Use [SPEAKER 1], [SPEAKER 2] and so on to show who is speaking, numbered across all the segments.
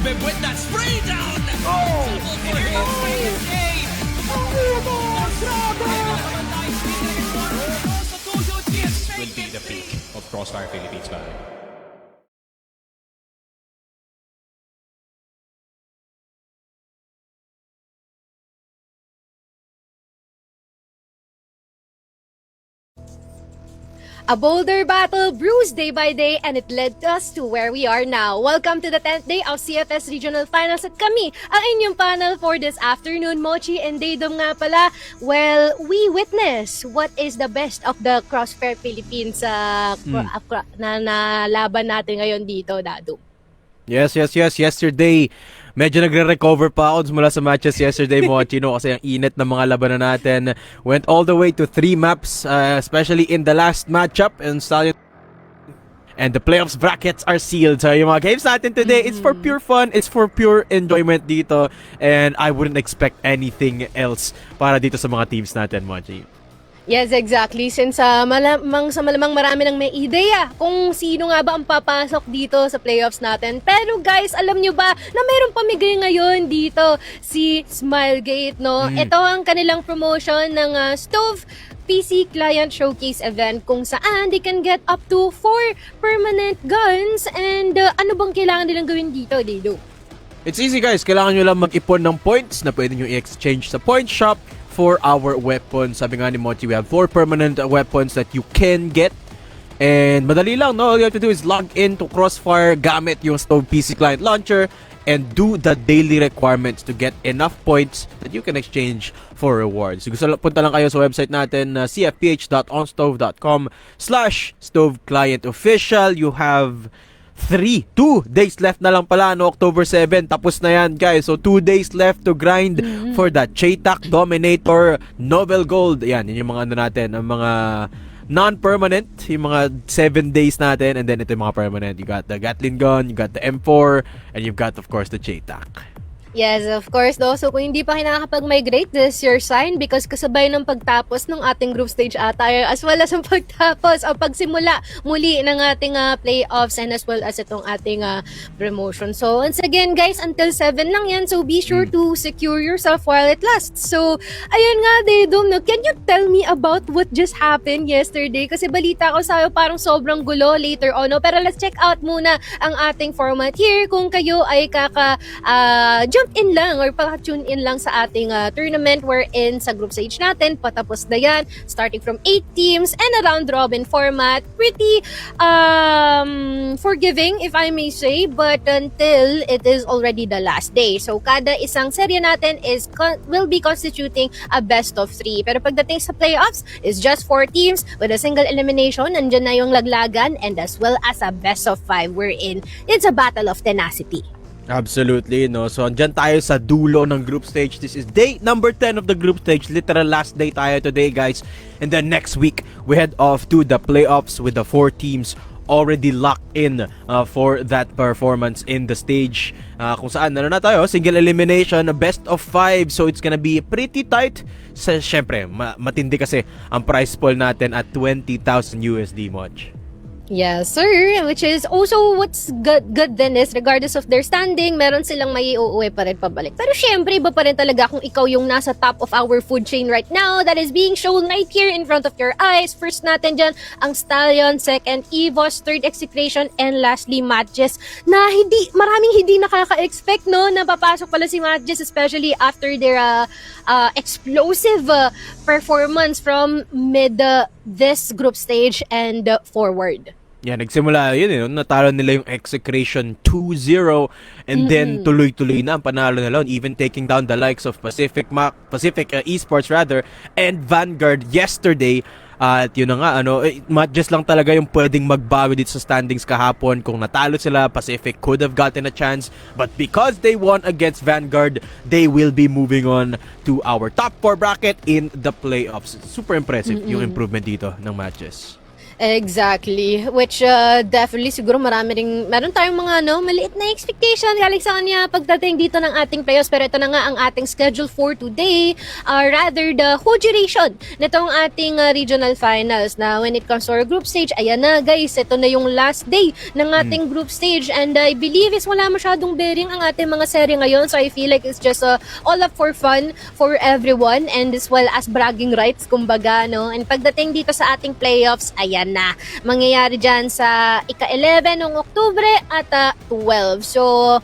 [SPEAKER 1] Robin with that spray down.
[SPEAKER 2] Oh!
[SPEAKER 1] This will be the peak of Crossfire Philippines Valley.
[SPEAKER 3] A bolder battle brews day by day and it led us to where we are now. Welcome to the 10th day of CFS Regional Finals at kami, ang inyong panel for this afternoon. Mochi and Daydom nga pala. Well, we witness what is the best of the Crossfire Philippines na laban natin ngayon dito, Dado.
[SPEAKER 2] Yes. Yesterday, medyo nagre-recover pa ako mula sa matches yesterday, Mochi, no? Kasi ang init ng mga labanan natin. Went all the way to 3 maps, especially in the last matchup. And Stallions and the playoffs brackets are sealed. So yung mga games natin today, it's for pure fun, it's for pure enjoyment dito. And I wouldn't expect anything else para dito sa mga teams natin, Mochi.
[SPEAKER 3] Yes, exactly. Since malamang marami nang may ideya kung sino nga ba ang papasok dito sa playoffs natin. Pero guys, alam nyo ba na mayroong pamigay ngayon dito si Smilegate, no? Ito ang kanilang promotion ng Stove PC Client Showcase event kung saan they can get up to 4 permanent guns. And ano bang kailangan nilang gawin dito, Dido?
[SPEAKER 2] It's easy, guys. Kailangan nyo lang mag-ipon ng points na pwede nyo i-exchange sa point shop for our weapons. Sabi nga ni Mochi, we have 4 permanent weapons that you can get. And madali lang, no? All you have to do is log in to Crossfire gamit yung Stove PC Client Launcher and do the daily requirements to get enough points that you can exchange for rewards. So, gusto punta lang kayo sa website natin, cfph.onstove.com/StoveClientOfficial. You have 2 days left na lang pala, no? October 7, tapos na yan, guys. So 2 days left to grind for that Chaytak, Dominator, Novel Gold. Yan yung mga ano natin, ang mga non-permanent, yung mga 7 days natin, and then ito yung mga permanent. You got the Gatling gun, you got the M4, and you've got, of course, the Chaytak.
[SPEAKER 3] Yes, of course, though. So kung hindi pa nakakapag-migrate, this is your sign because kasabay ng pagtapos ng ating group stage ata, as well as ang pagtapos o pagsimula muli ng ating playoffs and as well as itong ating promotion. So once again, guys, until 7 lang yan. So be sure to secure yourself while it lasts. So ayun nga, Daydom, no? Can you tell me about what just happened yesterday? Kasi balita ko sa'yo parang sobrang gulo later on. No? Pero let's check out muna ang ating format here. Kung kayo ay jump in lang or tune in lang sa ating tournament wherein sa group stage natin, patapos na yan, starting from 8 teams and a round robin format. Pretty forgiving, if I may say, but until it is already the last day. So, kada isang serye natin will be constituting a best of 3. Pero pagdating sa playoffs, is just 4 teams with a single elimination. Nandyan na yung laglagan and as well as a best of 5 wherein it's a battle of tenacity.
[SPEAKER 2] Absolutely, no? So, andyan tayo sa dulo ng group stage. This is day number 10 of the group stage. Literal last day tayo today, guys. And then next week, we head off to the playoffs with the 4 teams already locked in for that performance in the stage. Kung saan, na tayo? Single elimination, best of 5. So, it's gonna be pretty tight. Siyempre, matindi kasi ang prize pool natin at 20,000 USD, Moch.
[SPEAKER 3] Yes, sir. Which is also what's good then is regardless of their standing, meron silang may uuwi pa rin pabalik. Pero syempre, iba pa rin talaga kung ikaw yung nasa top of our food chain right now that is being shown right here in front of your eyes. First natin dyan, ang Stallions, second, EVOS, third, Execration, and lastly, MATTJESS na maraming hindi nakaka-expect, no, na papasok pala si MATTJESS, especially after their explosive performance from mid this group stage and forward.
[SPEAKER 2] Yeah, nagsimula yun, natalo nila yung Execration 2-0 and then tuloy-tuloy na ang panalo nila, even taking down the likes of Pacific Esports rather and Vanguard yesterday. At yun na nga, MATTJESS lang talaga yung pwedeng magbago dito sa standings kahapon. Kung natalo sila, Pacific could have gotten a chance, but because they won against Vanguard, they will be moving on to our top 4 bracket in the playoffs. Super impressive yung improvement dito ng MATTJESS.
[SPEAKER 3] Exactly. Which definitely siguro meron tayong mga maliit na expectation galing sa kanya pagdating dito ng ating playoffs. Pero ito na nga ang ating schedule for today. Rather the whole duration nitong ating regional finals na when it comes to our group stage, ayan na guys, ito na yung last day ng ating group stage and I believe is wala masyadong bearing ang ating mga serye ngayon. So I feel like it's just all up for fun for everyone and as well as bragging rights kumbaga, no? And pagdating dito sa ating playoffs, ayan na. Mangyayari dyan sa ika-11 ng Oktubre at 12. So,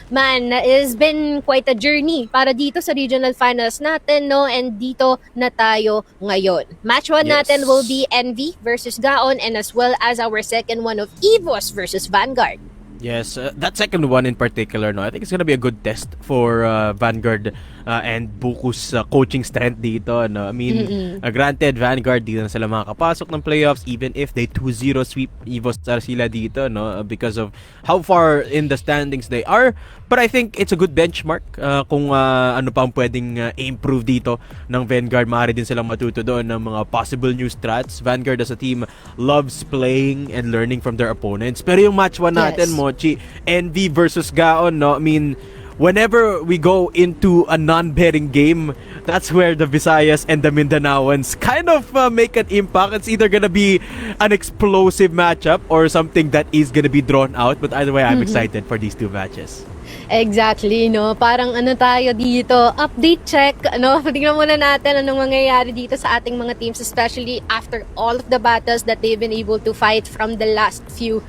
[SPEAKER 3] man, it's been quite a journey para dito sa regional finals natin, no? And dito na tayo ngayon. Match 1 natin will be NV versus Gaon and as well as our second one of EVOS versus Vanguard.
[SPEAKER 2] Yes, that second one in particular, no, I think it's gonna be a good test for Vanguard and Buku's coaching strength dito, no. I mean, granted, Vanguard dito na sila makakapasok ng playoffs even if they 2-0 sweep EVOS sila dito, no, because of how far in the standings they are. But I think it's a good benchmark kung ano pa ang pwedeng improve dito ng Vanguard. Maaari din silang matuto doon ng mga possible new strats. Vanguard as a team loves playing and learning from their opponents. Pero yung match 1 natin, Mochi, NV versus Gaon, no? I mean, whenever we go into a non-betting game, that's where the Visayas and the Mindanaoans kind of make an impact. It's either gonna be an explosive matchup or something that is gonna be drawn out. But either way, I'm excited for these two matches.
[SPEAKER 3] Exactly, no? Parang tayo dito, update check, no? Tingnan muna natin anong mangyayari dito sa ating mga teams, especially after all of the battles that they've been able to fight from the last few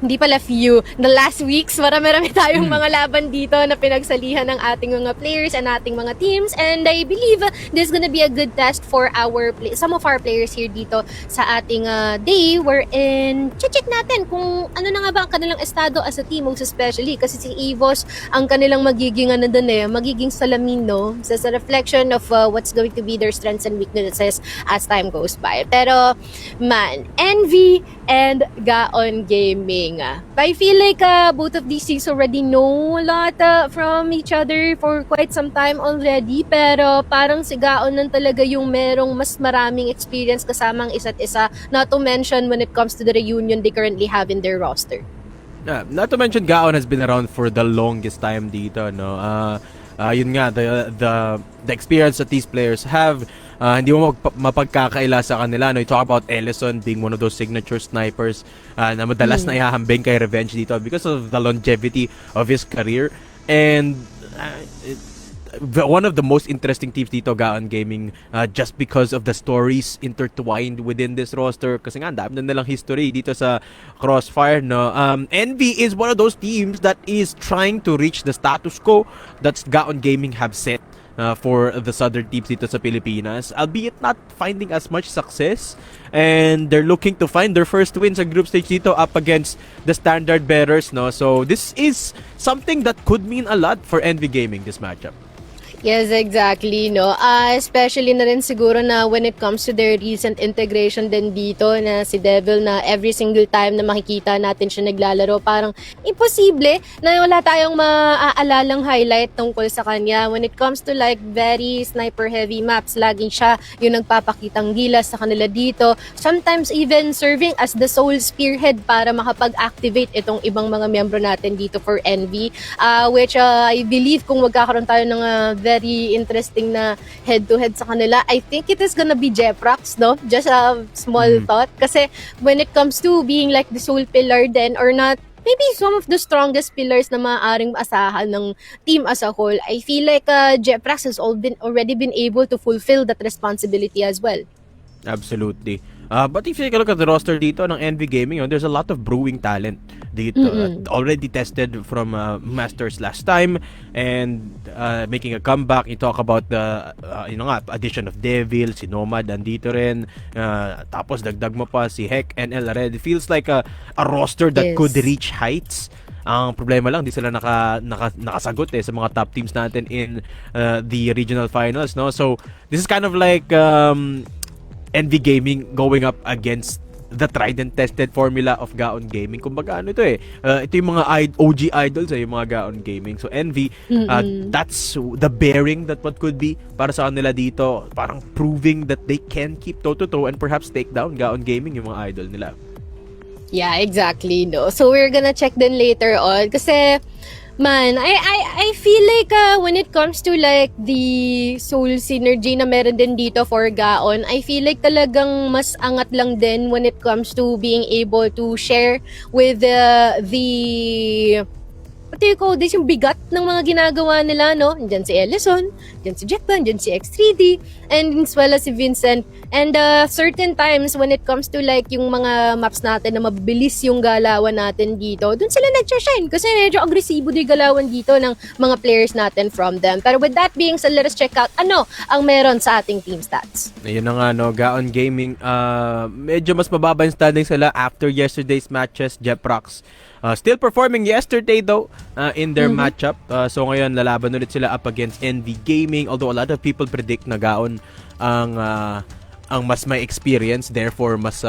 [SPEAKER 3] the last weeks. Marami tayong mga laban dito na pinagsalihan ng ating mga players and ating mga teams. And I believe this is gonna be a good test for some of our players here dito sa ating day wherein check natin kung ano na nga ba ang kanilang estado as a team, most especially kasi si EVOS ang kanilang magiging magiging salamin, no? Sa reflection of what's going to be their strengths and weaknesses as time goes by. Pero man, NV and Gaon Gaming, I feel like both of these teams already know a lot from each other for quite some time already, pero parang si Gaon lang talaga yung merong mas maraming experience kasamang isa't isa, not to mention when it comes to the reunion they currently have in their roster.
[SPEAKER 2] Not to mention Gaon has been around for the longest time dito, no. Yun nga, the experience that these players have, hindi mo mapagkakaila sa kanila, no. You talk about Ellison being one of those signature snipers na madalas na ihahambing kay Revenge dito because of the longevity of his career. And one of the most interesting teams dito, Gaon Gaming, just because of the stories intertwined within this roster. Kasi nga, dami na nilang history dito sa Crossfire, no? NV is one of those teams that is trying to reach the status quo that Gaon Gaming have set for the southern teams dito sa Pilipinas, albeit not finding as much success, and they're looking to find their first win sa group stage dito up against the standard bearers, no? So this is something that could mean a lot for NV Gaming, this matchup.
[SPEAKER 3] Yes, exactly, no? Especially na rin siguro na when it comes to their recent integration din dito na si Devil, na every single time na makikita natin siya naglalaro, parang imposible na wala tayong maaalalang highlight tungkol sa kanya. When it comes to like very sniper heavy maps, laging siya yung nagpapakitang gilas sa kanila dito. Sometimes even serving as the sole spearhead para makapag-activate itong ibang mga miyembro natin dito for NV, which I believe kung magkakaroon tayo ng very interesting na head-to-head sa kanila, I think it is gonna be Jeprox, no? Just a small thought. Kasi when it comes to being like the sole pillar then or not, maybe some of the strongest pillars na maaaring asahan ng team as a whole, I feel like Jeprox has already been able to fulfill that responsibility as well.
[SPEAKER 2] Absolutely. But if you take a look at the roster dito ng NV Gaming, there's a lot of brewing talent dito. Already tested from Masters last time and making a comeback. You talk about the addition of Devil, si Nomad andito rin. Tapos dagdag mo pa si Heck and El Red. It feels like a roster that could reach heights. Ang problema lang, di sila nakasagot sa mga top teams natin in the regional finals, no? So this is kind of like NV Gaming going up against the tried and tested formula of Gaon Gaming. Kumbaga ano ito ito yung mga OG idols yung mga Gaon Gaming. So Envy, that's the bearing that what could be para sa kanila dito, parang proving that they can keep toe-to-toe and perhaps take down Gaon Gaming yung mga idol nila.
[SPEAKER 3] Yeah, exactly, no. So we're gonna check din later on kasi man, I feel like when it comes to like the soul synergy na meron din dito for Gaon, I feel like talagang mas angat lang din when it comes to being able to share with the what do you call this, yung bigat ng mga ginagawa nila, no? Diyan si Ellison, diyan si Jackban, diyan si X3D, and as well as si Vincent. And certain times when it comes to like yung mga maps natin na mabilis yung galawan natin dito, dun sila nag-shine kasi medyo agresibo din galawan dito ng mga players natin from them. Pero with that being said, let us check out ano ang meron sa ating team stats.
[SPEAKER 2] Ayun na nga, no, Gaon Gaming, medyo mas mababa yung standing sila after yesterday's matches. Jeprox still performing yesterday though in their matchup. So ngayon lalaban ulit sila up against NV Gaming, although a lot of people predict na Gaon ang mas may experience, therefore mas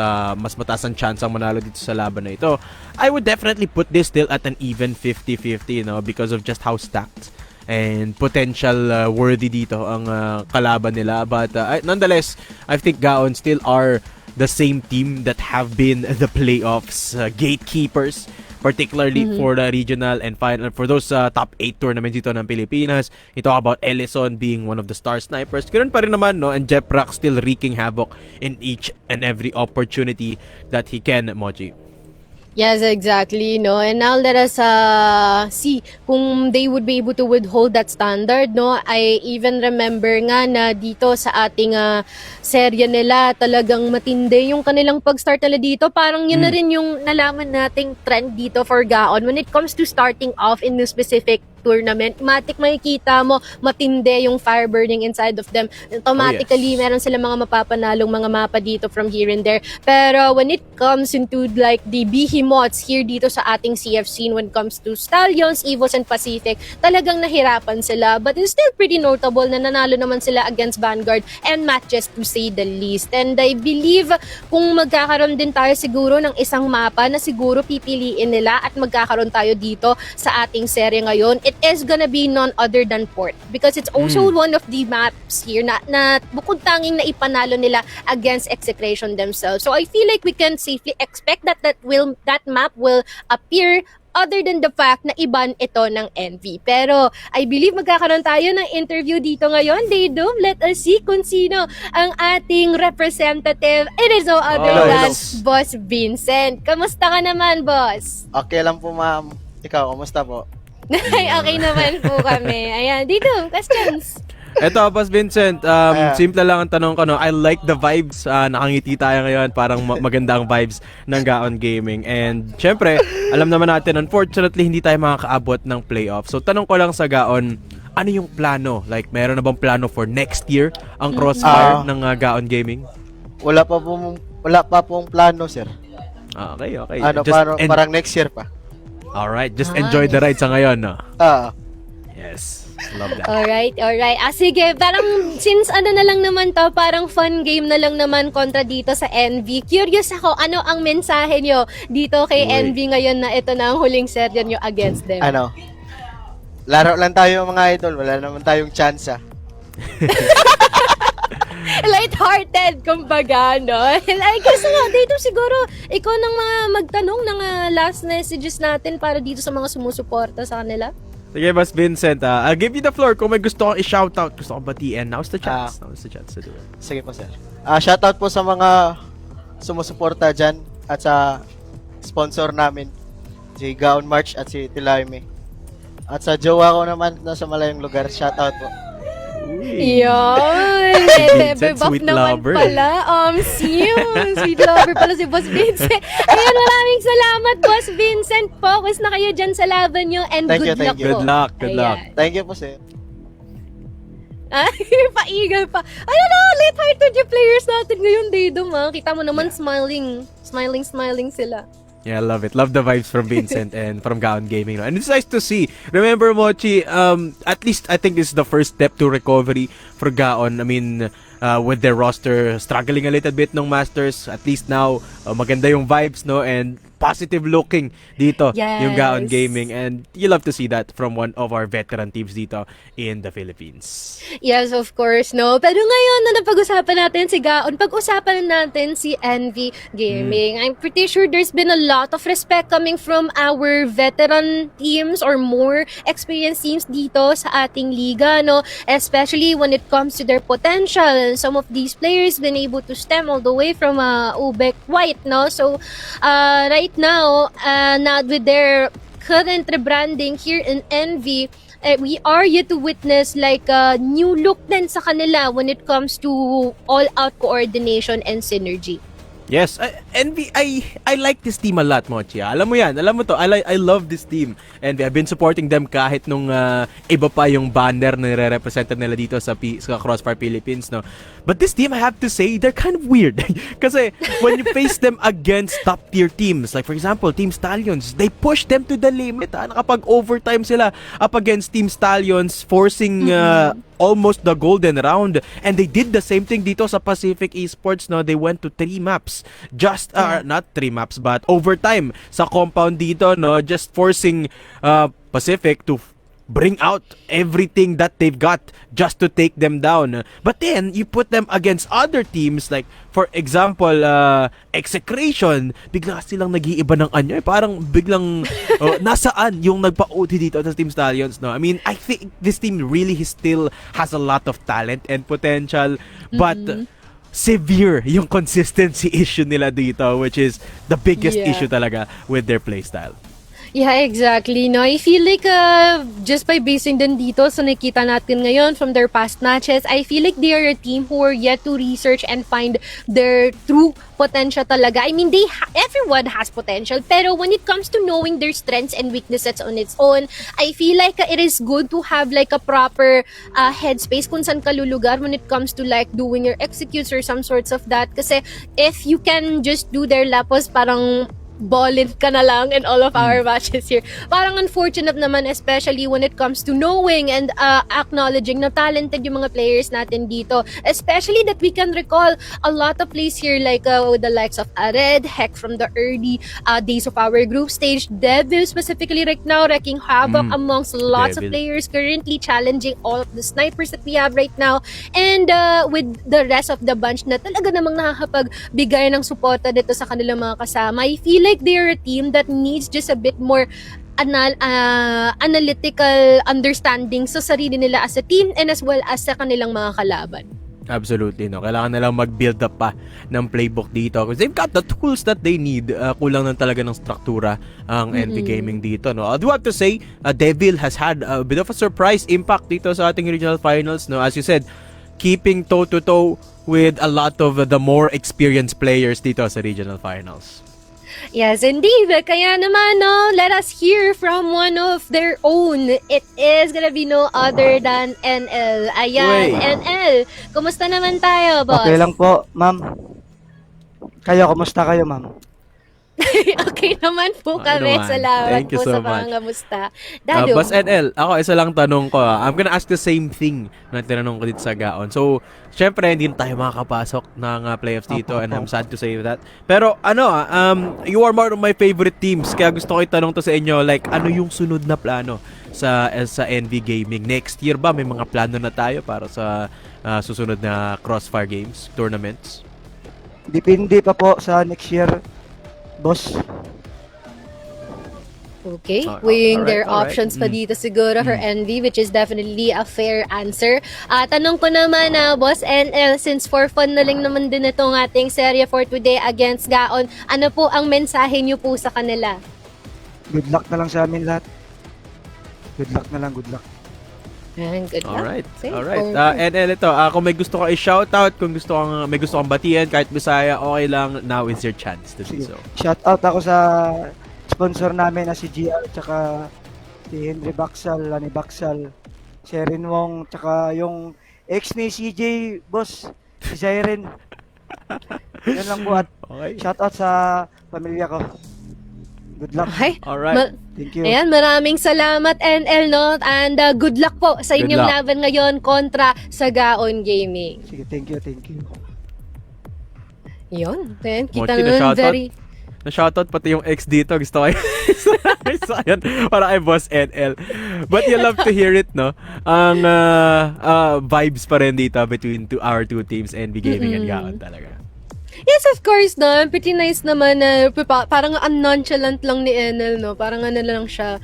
[SPEAKER 2] mataas ang chance ang manalo dito sa laban na ito. I would definitely put this still at an even 50-50, because of just how stacked and potential worthy dito ang kalaban nila. But nonetheless, I think Gaon still are the same team that have been the playoffs gatekeepers, particularly for the regional and final, for those top 8 tournaments dito ng Pilipinas. You talk about Ellison being one of the star snipers. Ganoon pa rin naman, no, and Jeprox still wreaking havoc in each and every opportunity that he can, Mochi.
[SPEAKER 3] Yes, exactly, no. And now let us see kung they would be able to withhold that standard, no. I even remember nga na dito sa ating serye nila, talagang matindi yung kanilang pag-start nila dito. Parang yun na rin yung nalaman nating trend dito for Gaon when it comes to starting off in the specific tournament. Matik makikita mo matindi yung fire burning inside of them. Automatically, meron sila mga mapapanalong mga mapa dito from here and there. Pero when it comes into like the behemoths here dito sa ating CF scene, when it comes to Stallions, EVOS, and Pacific, talagang nahirapan sila. But it's still pretty notable na nanalo naman sila against Vanguard and MATTJESS to say the least. And I believe kung magkakaroon din tayo siguro ng isang mapa na siguro pipiliin nila at magkakaroon tayo dito sa ating serye ngayon, it is gonna be none other than Port, because it's also one of the maps here na bukod tanging na ipanalo nila against Execration themselves. So I feel like we can safely expect that map will appear, other than the fact na iban ito ng NV. Pero I believe magkakaroon tayo ng interview dito ngayon. Daydom, let us see kung sino ang ating representative. It is no other than Boss Vincent. Kamusta ka naman, boss?
[SPEAKER 4] Okay lang po, ma'am. Ikaw, kamusta po?
[SPEAKER 3] Okay naman po kami. Ayan, dito, questions.
[SPEAKER 2] Eto, Boss Vincent, simple lang ang tanong ko, no? I like the vibes. Nakangiti tayo ngayon. Parang maganda ang vibes ng Gaon Gaming. And syempre, alam naman natin, unfortunately, hindi tayo makakaabot ng playoff. So, tanong ko lang sa Gaon, ano yung plano? Like, meron na bang plano for next year ang crossfire ng Gaon Gaming?
[SPEAKER 4] Wala pa pong plano, sir.
[SPEAKER 2] Okay.
[SPEAKER 4] Ano, parang next year pa.
[SPEAKER 2] Alright, just enjoy the ride sa ngayon, no? Yes, love that.
[SPEAKER 3] Alright. Sige, parang since ano na lang naman to, parang fun game na lang naman kontra dito sa NV. Curious ako, ano ang mensahe nyo dito kay NV ngayon na ito na ang huling serye nyo against them?
[SPEAKER 4] Ano? Laro lang tayo mga idol, wala naman tayong chance.
[SPEAKER 3] Lighthearted, kumbaga, no? And I guess nga, dito siguro, ikaw nang magtanong ng last messages natin para dito sa mga sumusuporta sa kanila.
[SPEAKER 2] Sige, Boss Vincent, I'll give you the floor kung may gusto kong i-shoutout, gusto kong batiin. Now's the chance. Now's the chance to do it.
[SPEAKER 4] Sige po, sir. Shoutout po sa mga sumusuporta dyan at sa sponsor namin, si Gaon March at si Tilaime. At sa jowa ko naman nasa malayong lugar, shoutout po.
[SPEAKER 3] Yun! Sweet naman
[SPEAKER 2] lover.
[SPEAKER 3] Pala. Sweet lover pala si Boss Vincent. Ayan, maraming salamat, Boss Vincent. Focus na kayo dyan sa laban nyo and
[SPEAKER 4] Thank
[SPEAKER 3] good
[SPEAKER 4] you.
[SPEAKER 3] luck po.
[SPEAKER 2] Good luck.
[SPEAKER 4] Thank you po, sir.
[SPEAKER 3] Paigal pa. Ayun na, light-hearted yung players natin ngayon, Daydom. Kita mo naman, smiling sila.
[SPEAKER 2] Yeah, I love it. Love the vibes from Vincent and from Gaon Gaming. And it's nice to see. Remember, Mochi, at least I think this is the first step to recovery for Gaon. I mean, with their roster struggling a little bit ng Masters. At least now, maganda yung vibes, no? And positive looking dito yung Gaon
[SPEAKER 3] Yes.
[SPEAKER 2] Gaming, and you love to see that from one of our veteran teams dito in the Philippines.
[SPEAKER 3] Yes, of course, no? Pero ngayon na napag-usapan natin si Gaon, pag-usapan natin si Envy Gaming. I'm pretty sure there's been a lot of respect coming from our veteran teams or more experienced teams dito sa ating liga, no? Especially when it comes to their potential. Some of these players been able to stem all the way from Ubek White, no? So, right now, not with their current rebranding here in Envy, we are yet to witness like a new look din sa kanila when it comes to all-out coordination and synergy.
[SPEAKER 2] Yes, Envy, I like this team a lot, Mochi. Alam mo yan, alam mo to, I love this team. And I've been supporting them kahit nung iba pa yung banner na nire-represent nila dito sa Crossfire Philippines, no. But this team, I have to say, they're kind of weird. Kasi when you face them against top-tier teams, like for example, Team Stallions, they push them to the limit. Nakapag-overtime sila up against Team Stallions, forcing almost the golden round, and they did the same thing dito sa Pacific Esports, no. They went to 3 maps, just not 3 maps but overtime sa compound dito, no, just forcing Pacific to bring out everything that they've got just to take them down. But then you put them against other teams, like for example Execration, bigla silang nag-iiba ng anyo, parang biglang nasaan yung nagpa-OT dito sa Team Stallions, no. I mean, I think this team really still has a lot of talent and potential, but severe yung consistency issue nila dito, which is the biggest issue talaga with their playstyle.
[SPEAKER 3] Yeah, exactly. No, I feel like just by basing din dito sa nakita natin ngayon from their past matches, I feel like they are a team who are yet to research and find their true potential talaga. I mean, everyone has potential, pero when it comes to knowing their strengths and weaknesses on its own, I feel like it is good to have like a proper headspace kung saan ka lulugar when it comes to like doing your executes or some sorts of that. Kasi if you can just do their lapos, parang ballin ka na lang in all of our matches here. Parang unfortunate naman, especially when it comes to knowing and acknowledging na talented yung mga players natin dito. Especially that we can recall a lot of plays here like with the likes of Red, Heck from the early days of our group stage, Devil specifically right now wreaking havoc amongst lots of players, currently challenging all of the snipers that we have right now, and with the rest of the bunch na talaga namang nakakapagbigay ng suporta dito sa kanilang mga kasama. I feel like they're a team that needs just a bit more analytical understanding sa sarili nila as a team and as well as sa kanilang mga kalaban.
[SPEAKER 2] Absolutely, no. Kailangan nilang mag-build up pa ng playbook dito because they've got the tools that they need. Kulang lang talaga ng struktura ang Envy Gaming dito, no. I do have to say, Devil has had a bit of a surprise impact dito sa ating regional finals, no. As you said, keeping toe-to-toe with a lot of the more experienced players dito sa regional finals.
[SPEAKER 3] Yes, indeed. Kaya naman, no, let us hear from one of their own. It is gonna be no other than NL. Ayan, NL. Kumusta naman tayo, boss?
[SPEAKER 5] Okay lang po, ma'am. Kayo, kumusta kayo, ma'am?
[SPEAKER 3] Okay naman po kami.
[SPEAKER 2] naman.
[SPEAKER 3] Salamat
[SPEAKER 2] Thank you
[SPEAKER 3] po
[SPEAKER 2] so
[SPEAKER 3] sa
[SPEAKER 2] much.
[SPEAKER 3] mga musta. Dado.
[SPEAKER 2] Boss NL, ako isa lang tanong ko. I'm gonna ask the same thing na tinanong ko dito sa Gaon. So, syempre hindi na tayo makakapasok ng playoffs dito and I'm sad to say that. Pero you are one of my favorite teams. Kaya gusto ko itanong to sa inyo, like ano yung sunod na plano sa Envy Gaming? Next year ba may mga plano na tayo para sa susunod na Crossfire Games tournaments?
[SPEAKER 5] Depende pa po sa next year, boss.
[SPEAKER 3] Okay, weighing their
[SPEAKER 2] alright.
[SPEAKER 3] options pa dito siguro for Envy, which is definitely a fair answer. Tanong ko naman Boss NL, since for fun na lang naman din itong ating serye for today against Gaon, ano po ang mensahe niyo po sa kanila?
[SPEAKER 5] Good luck na lang sa amin lahat. Good luck na lang, good luck.
[SPEAKER 3] And good luck.
[SPEAKER 2] Alright.
[SPEAKER 3] Same
[SPEAKER 2] Alright.
[SPEAKER 3] for-
[SPEAKER 2] NL ito, kung may gusto ka i-shoutout, kung may gusto kang batiyan, kahit Bisaya, okay lang, now is your chance to do
[SPEAKER 5] Sige.
[SPEAKER 2] so.
[SPEAKER 5] Shout out ako sa sponsor namin na si GR, tsaka si Henry Baxal, Lani Baxal, Sherin Wong, tsaka yung ex ni CJ, boss, si Siren. Yan lang po at
[SPEAKER 2] Okay.
[SPEAKER 5] shout out sa pamilya ko. Good luck.
[SPEAKER 3] Okay.
[SPEAKER 2] Alright.
[SPEAKER 5] Thank you.
[SPEAKER 3] Ayan, maraming salamat NL, no? And good luck po sa
[SPEAKER 2] Good
[SPEAKER 3] inyong
[SPEAKER 2] luck.
[SPEAKER 3] laban ngayon kontra sa Gaon Gaming.
[SPEAKER 5] Sige, thank you, thank you.
[SPEAKER 3] Yun. Then, kita
[SPEAKER 2] Mochi,
[SPEAKER 3] nun,
[SPEAKER 2] na-shoutout.
[SPEAKER 3] very...
[SPEAKER 2] Na-shoutout pati yung ex dito. Gusto ko so, ayan, para kay Boss NL. But you love to hear it, no? Ang vibes pa rin dito between our two teams, NV Gaming and Gaon talaga.
[SPEAKER 3] Yes, of course, no? Pretty nice naman na parang nonchalant lang ni Enel, no? Parang ano lang siya,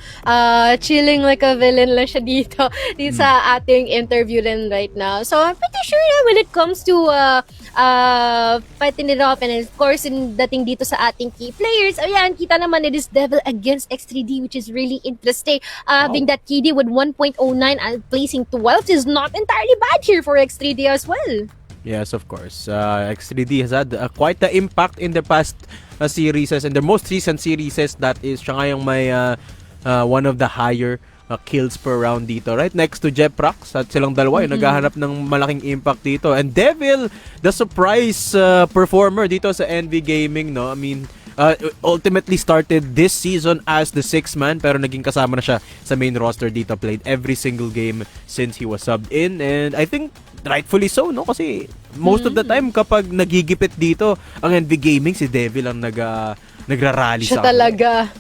[SPEAKER 3] chilling like a villain lang siya dito sa ating interview rin right now. So, I'm pretty sure na when it comes to fighting it off, and of course, dating dito sa ating key players, ayan, kita naman it is Devil against X3D, which is really interesting. Having that KD with 1.09 and placing 12th is not entirely bad here for X3D as well.
[SPEAKER 2] Yes, of course. X3D has had quite the impact in the past series and the most recent series that is siya nga yung may one of the higher kills per round dito, right? Next to Jeprox at silang dalawa yung naghahanap ng malaking impact dito. And Devil, the surprise performer dito sa NV Gaming, no? I mean, ultimately started this season as the 6th man pero naging kasama na siya sa main roster dito, played every single game since he was subbed in, and I think rightfully so, no? Kasi most of the time kapag nagigipit dito ang NV Gaming, si Devil ang nagrarally
[SPEAKER 3] Siya
[SPEAKER 2] sa
[SPEAKER 3] talaga.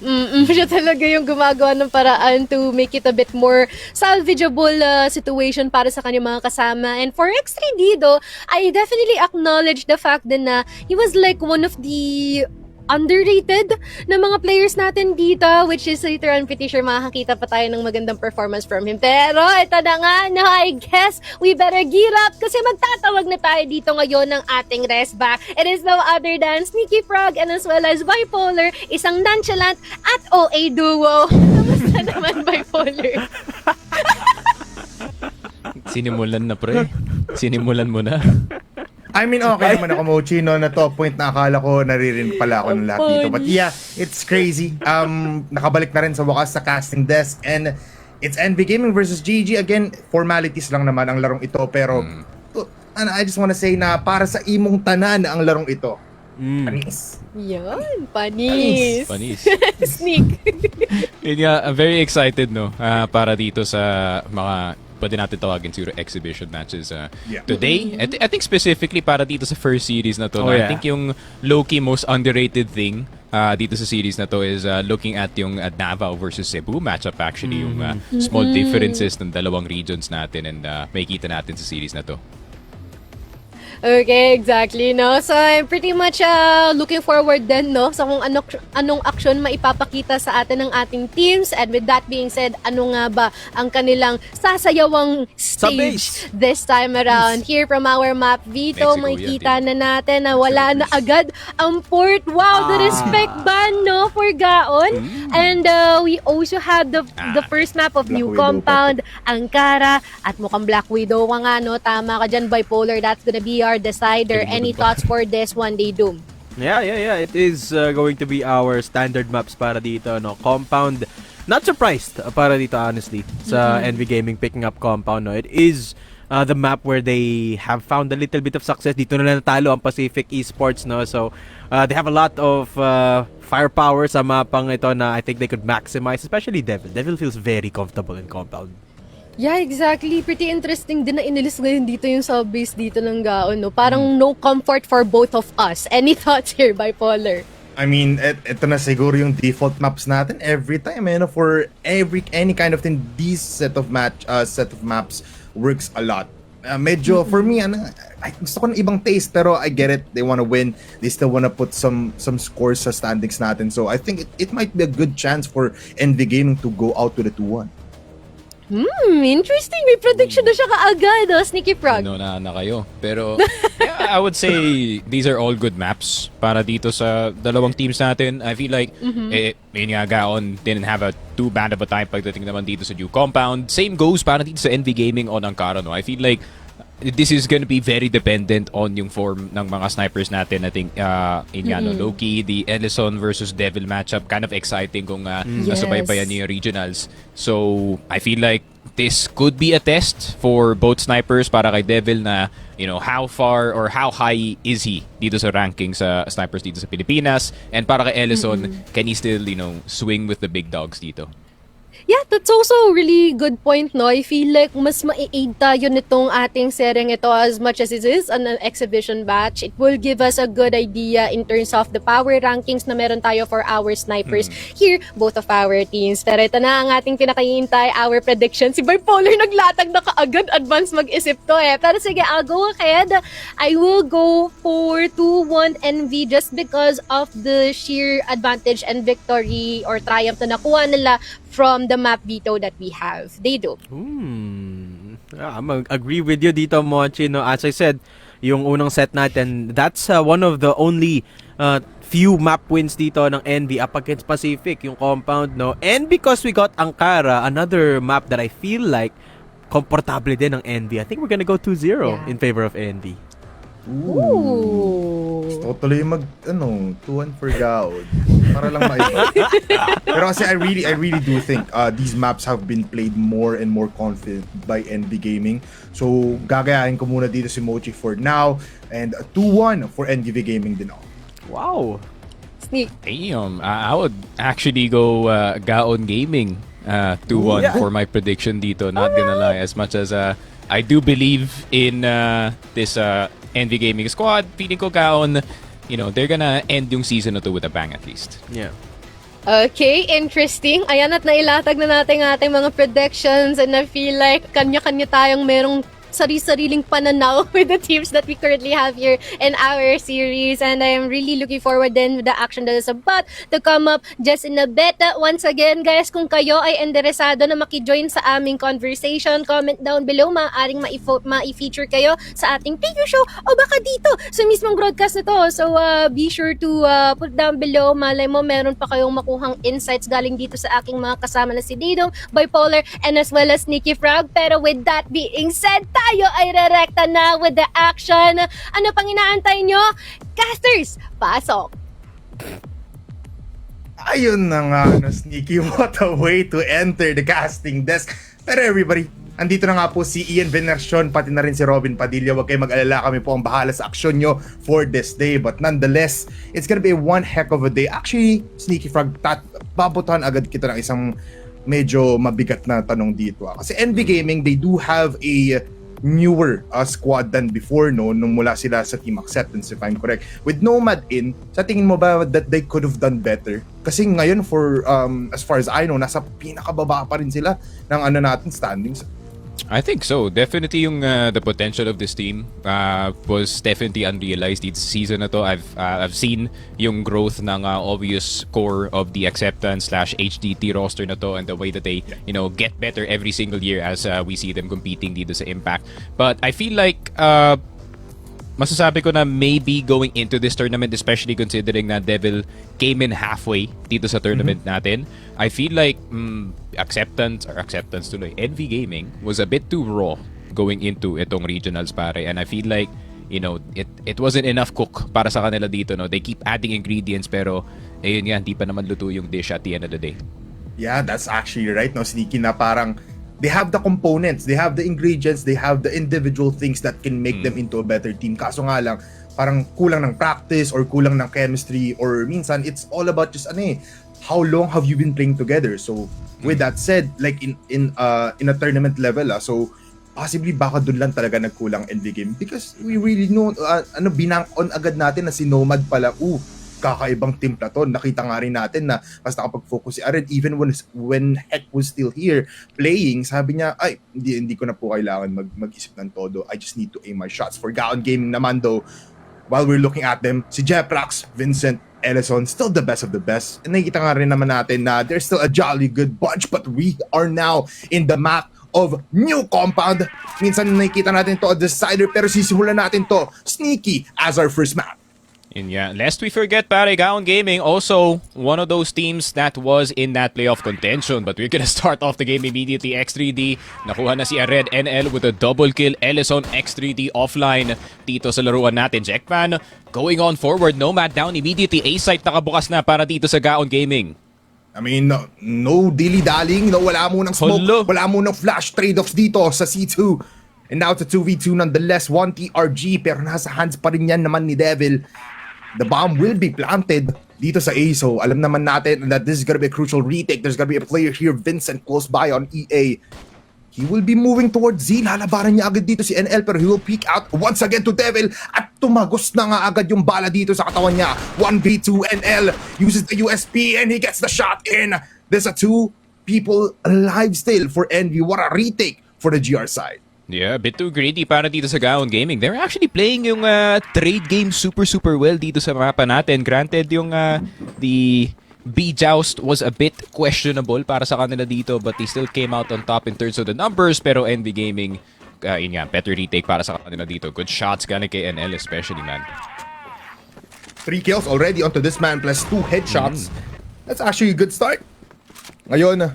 [SPEAKER 3] Siya talaga yung gumagawa ng paraan to make it a bit more salvageable situation para sa kanyang mga kasama. And for X3D though, I definitely acknowledge the fact din na he was like one of the underrated na mga players natin dito, which is later on pretty sure makakita pa tayo ng magandang performance from him. Pero ito na nga, no, I guess we better gear up kasi magtatawag na tayo dito ngayon ng ating rest back. It is no other than Sneaky Frog and as well as Bipolar, isang nonchalant at OA duo. Kamusta naman, Bipolar?
[SPEAKER 1] Sinimulan na, pre. Sinimulan mo na.
[SPEAKER 6] I mean, okay naman ako, Mochi, no, na to point na akala ko naririnig pala ako ng lahat dito. But yeah, it's crazy. Nakabalik na rin sa wakas sa casting desk. And it's NV Gaming versus GG. Again, formalities lang naman ang larong ito. Pero, I just wanna say na para sa imong tanan ang larong ito. Panis.
[SPEAKER 3] Yan, panis.
[SPEAKER 1] Panis.
[SPEAKER 3] Sneak.
[SPEAKER 1] Yun nga, I'm very excited, no? Para dito sa mga pwede natin tawagin siguro exhibition matches today. I think specifically para dito sa first series na to. I think yung low-key most underrated thing dito sa series na to is looking at yung Davao versus Cebu matchup actually. Yung small differences ng dalawang regions natin and makikita natin sa series na to.
[SPEAKER 3] Okay, exactly, no? So, I'm pretty much looking forward din, no? Sa kung anong action maipapakita sa atin ng ating teams. And with that being said, ano nga ba ang kanilang sasayawang stage this time around? Here from our map, Vito,
[SPEAKER 1] Mexico,
[SPEAKER 3] makikita na natin na wala na agad ang port. Wow, the respect ban, no? For Gaon. And we also have the first map of New Compound, Ankara, at mukhang Black Widow ka nga, no? Tama ka dyan, Bipolar. That's gonna be our decider. Any thoughts for this one day, Doom?
[SPEAKER 2] Yeah. It is going to be our standard maps para dito, no? Compound. Not surprised para dito, honestly, sa NV Gaming picking up Compound, no? It is the map where they have found a little bit of success. Dito na natalo ang Pacific Esports, no? So, they have a lot of firepower sa mapang ito na I think they could maximize, especially Devil. Devil feels very comfortable in Compound.
[SPEAKER 3] Yeah, exactly. Pretty interesting din na inilis ngayon dito yung sub-base dito ng Gaon, no? Parang no comfort for both of us. Any thoughts here, Bipolar?
[SPEAKER 6] I mean, ito na siguro yung default maps natin every time, for any kind of thing. This set of maps works a lot. Medyo for me, gusto ko ng ibang taste, pero I get it. They wanna win. They still wanna put some scores sa standings natin. So I think it might be a good chance for NV Gaming to go out with a 2-1.
[SPEAKER 3] Interesting. May prediction na siya kaagad, Sneaky Frog.
[SPEAKER 1] No na kayo. Pero yeah, I would say these are all good maps para dito sa dalawang teams natin. I feel like yun nga, Gaon didn't have a too bad of a time pagdating naman dito sa New Compound. Same goes para dito sa NV Gaming on Ankara, no? I feel like this is gonna be very dependent on yung form ng mga snipers natin. I think Loki, the Ellison versus Devil matchup, kind of exciting kung nasubaybayan niyo yung regionals. So I feel like this could be a test for both snipers para kay Devil na, how far or how high is he dito sa ranking sa snipers dito sa Pilipinas, and para kay Ellison, can he still, swing with the big dogs dito?
[SPEAKER 3] Yeah, that's also a really good point, no? I feel like mas ma-aid tayo nitong ating sereng ito as much as it is an exhibition batch. It will give us a good idea in terms of the power rankings na meron tayo for our snipers here, both of our teams. Pero ito na ang ating pinakahihintay, our prediction. Si Bipolar naglatag na kaagad, advance mag-isip to eh. Pero sige, I'll go ahead. I will go for 2-1 NV just because of the sheer advantage and victory or triumph na nakuha nila from the map veto that we have. They do.
[SPEAKER 2] I'm agree with you dito, Mochi. No? As I said, yung unang set natin, that's one of the only few map wins dito ng NV up against Pacific, yung compound, no? And because we got Ankara, another map that I feel like komportable din ng NV. I think we're gonna go 2-0 in favor of NV.
[SPEAKER 3] Ooh.
[SPEAKER 6] Totally 2-1 for Gaon. Para lang maiba. Pero kasi I really do think these maps have been played more and more confident by NV Gaming. So gagayahin ko muna dito si Mochi for now, and 2-1 for NV Gaming din ako.
[SPEAKER 2] Wow.
[SPEAKER 3] Sneak.
[SPEAKER 1] Damn, I would actually go Gaon Gaming 2-1 for my prediction dito. Not gonna lie, as much as I do believe in this NV Gaming squad, feeling ko Gaon, they're gonna end yung season na to with a bang at least.
[SPEAKER 2] Yeah.
[SPEAKER 3] Okay, interesting. Ayan, at nailatag na natin ating mga predictions, and I feel like kanya-kanya tayong merong sari-sariling pananaw with the teams that we currently have here in our series, and I am really looking forward then with the action that is about to come up just in a bit. Once again, guys, kung kayo ay interesado na makijoin sa aming conversation, comment down below. Maaaring ma-feature kayo sa ating preview show o baka dito sa mismong broadcast na to. So be sure to put down below. Malay mo meron pa kayong makuhang insights galing dito sa aking mga kasama na si Didong, Bipolar, and as well as Sneaky Frog. Pero with that being said, tayo ay rerekta na with the action. Ano pang inaantay nyo? Casters, pasok!
[SPEAKER 6] Ayun na nga, Sneaky. What a way to enter the casting desk. Pero everybody, andito na nga po si Ian Veneracion, pati na rin si Robin Padilla. Huwag kayong mag-alala, kami po ang bahala sa aksyon nyo for this day. But nonetheless, it's gonna be one heck of a day. Actually, Sneaky Frog, babutan agad kita ng isang medyo mabigat na tanong dito. Kasi NV Gaming, they do have a newer squad than before, no? Nung mula sila sa Team Acceptance, if I'm correct. With Nomad in, sa tingin mo ba that they could have done better? Kasi ngayon, for as far as I know, nasa pinakababa pa rin sila ng natin standings.
[SPEAKER 1] I think so. Definitely yung the potential of this team was definitely unrealized this season na to. I've seen yung growth ng obvious core of the Acceptance / HDT roster na to, and the way that they get better every single year as we see them competing dito sa Impact. But I feel like masasabi ko na maybe going into this tournament, especially considering na Devil came in halfway dito sa tournament natin, I feel like acceptance tuloy, NV Gaming was a bit too raw going into itong regionals, pare, and I feel like it wasn't enough cook para sa kanila dito, no? They keep adding ingredients pero ayun nga, hindi pa naman luto yung dish at the end of the day.
[SPEAKER 6] Yeah, that's actually right, no, Sneaky, na parang they have the components, they have the ingredients, they have the individual things that can make them into a better team. Kaso nga lang, parang kulang ng practice or kulang ng chemistry, or minsan it's all about just how long have you been playing together? So with that said, like in a tournament level, so possibly baka dun lang talaga nagkulang NV Game, because we really know binank on agad natin na si Nomad pala, kakaibang timpla to. Nakita nga rin natin na mas nakapag-focus si Aren, even when Heck was still here playing, sabi niya, ay, hindi ko na po kailangan mag-isip ng todo. I just need to aim my shots. For Gaon Gaming naman though, while we're looking at them, si Jeprax, Vincent, Ellison, still the best of the best. And nakikita nga rin naman natin na there's still a jolly good bunch, but we are now in the map of new compound. Minsan nakikita natin to a decider, pero sisimulan natin to Sneaky as our first map.
[SPEAKER 1] And yeah, lest we forget, pare, Gaon Gaming, also one of those teams that was in that playoff contention. But we're gonna start off the game immediately. X3D, nakuha na si Red NL with a double kill. Ellison, X3D offline dito sa laruan natin. Jackpan going on forward. Nomad down immediately. A-site nakabukas na para dito sa Gaon Gaming.
[SPEAKER 6] I mean, no dilly-dallying, no, wala munang smoke,
[SPEAKER 1] Hello.
[SPEAKER 6] wala munang flash trade-offs dito sa C2. And now it's a 2v2 nonetheless, 1 TRG, pero nasa hands pa rin yan naman ni Devil. The bomb will be planted dito sa A, so alam naman natin that this is gonna be a crucial retake. There's gonna be a player here, Vincent, close by on EA. He will be moving towards Z. Lalabaran niya agad dito si NL, pero he will peek out once again to Devil. At tumagos na nga agad yung bala dito sa katawan niya. 1v2, NL uses the USP and he gets the shot in. There's a 2 people alive still for Envy. What a retake for the GR side.
[SPEAKER 1] Yeah, a bit too greedy para dito sa Gaon Gaming. They're actually playing yung trade game super well dito sa mapa natin. Granted, yung the B-Joust was a bit questionable para sa kanila dito, but they still came out on top in terms of the numbers. Pero NV Gaming, yun nga, better retake para sa kanila dito. Good shots galing kay NL especially, man.
[SPEAKER 6] 3 kills already onto this man plus 2 headshots. That's actually a good start. Ngayon,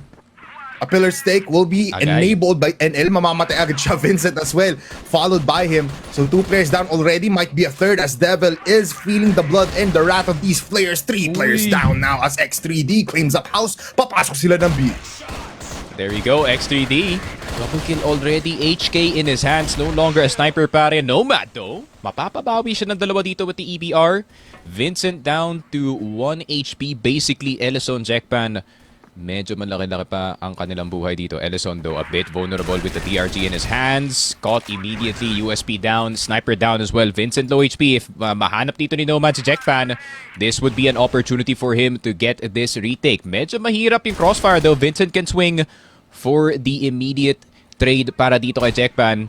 [SPEAKER 6] a pillar stake will be enabled by NL. Mamamatay agad siya, Vincent as well, followed by him. So 2 players down already, might be a third as Devil is feeling the blood and the wrath of these players. 3 players down now as X3D claims up house. Papasok sila ng B.
[SPEAKER 1] There we go, X3D. Double kill already, HK in his hands. No longer a sniper pare. Nomad though. Mapapabawi siya ng dalawa dito with the EBR. Vincent down to 1 HP. Basically, Ellison, Jackpan, medyo malaki-laki pa ang kanilang buhay dito. Ellison though, a bit vulnerable with the TRG in his hands. Caught immediately, USP down, sniper down as well. Vincent low HP. If mahanap dito ni Nomad si Jackpan, this would be an opportunity for him to get this retake. Medyo mahirap yung crossfire though. Vincent can swing for the immediate trade para dito kay Jackpan.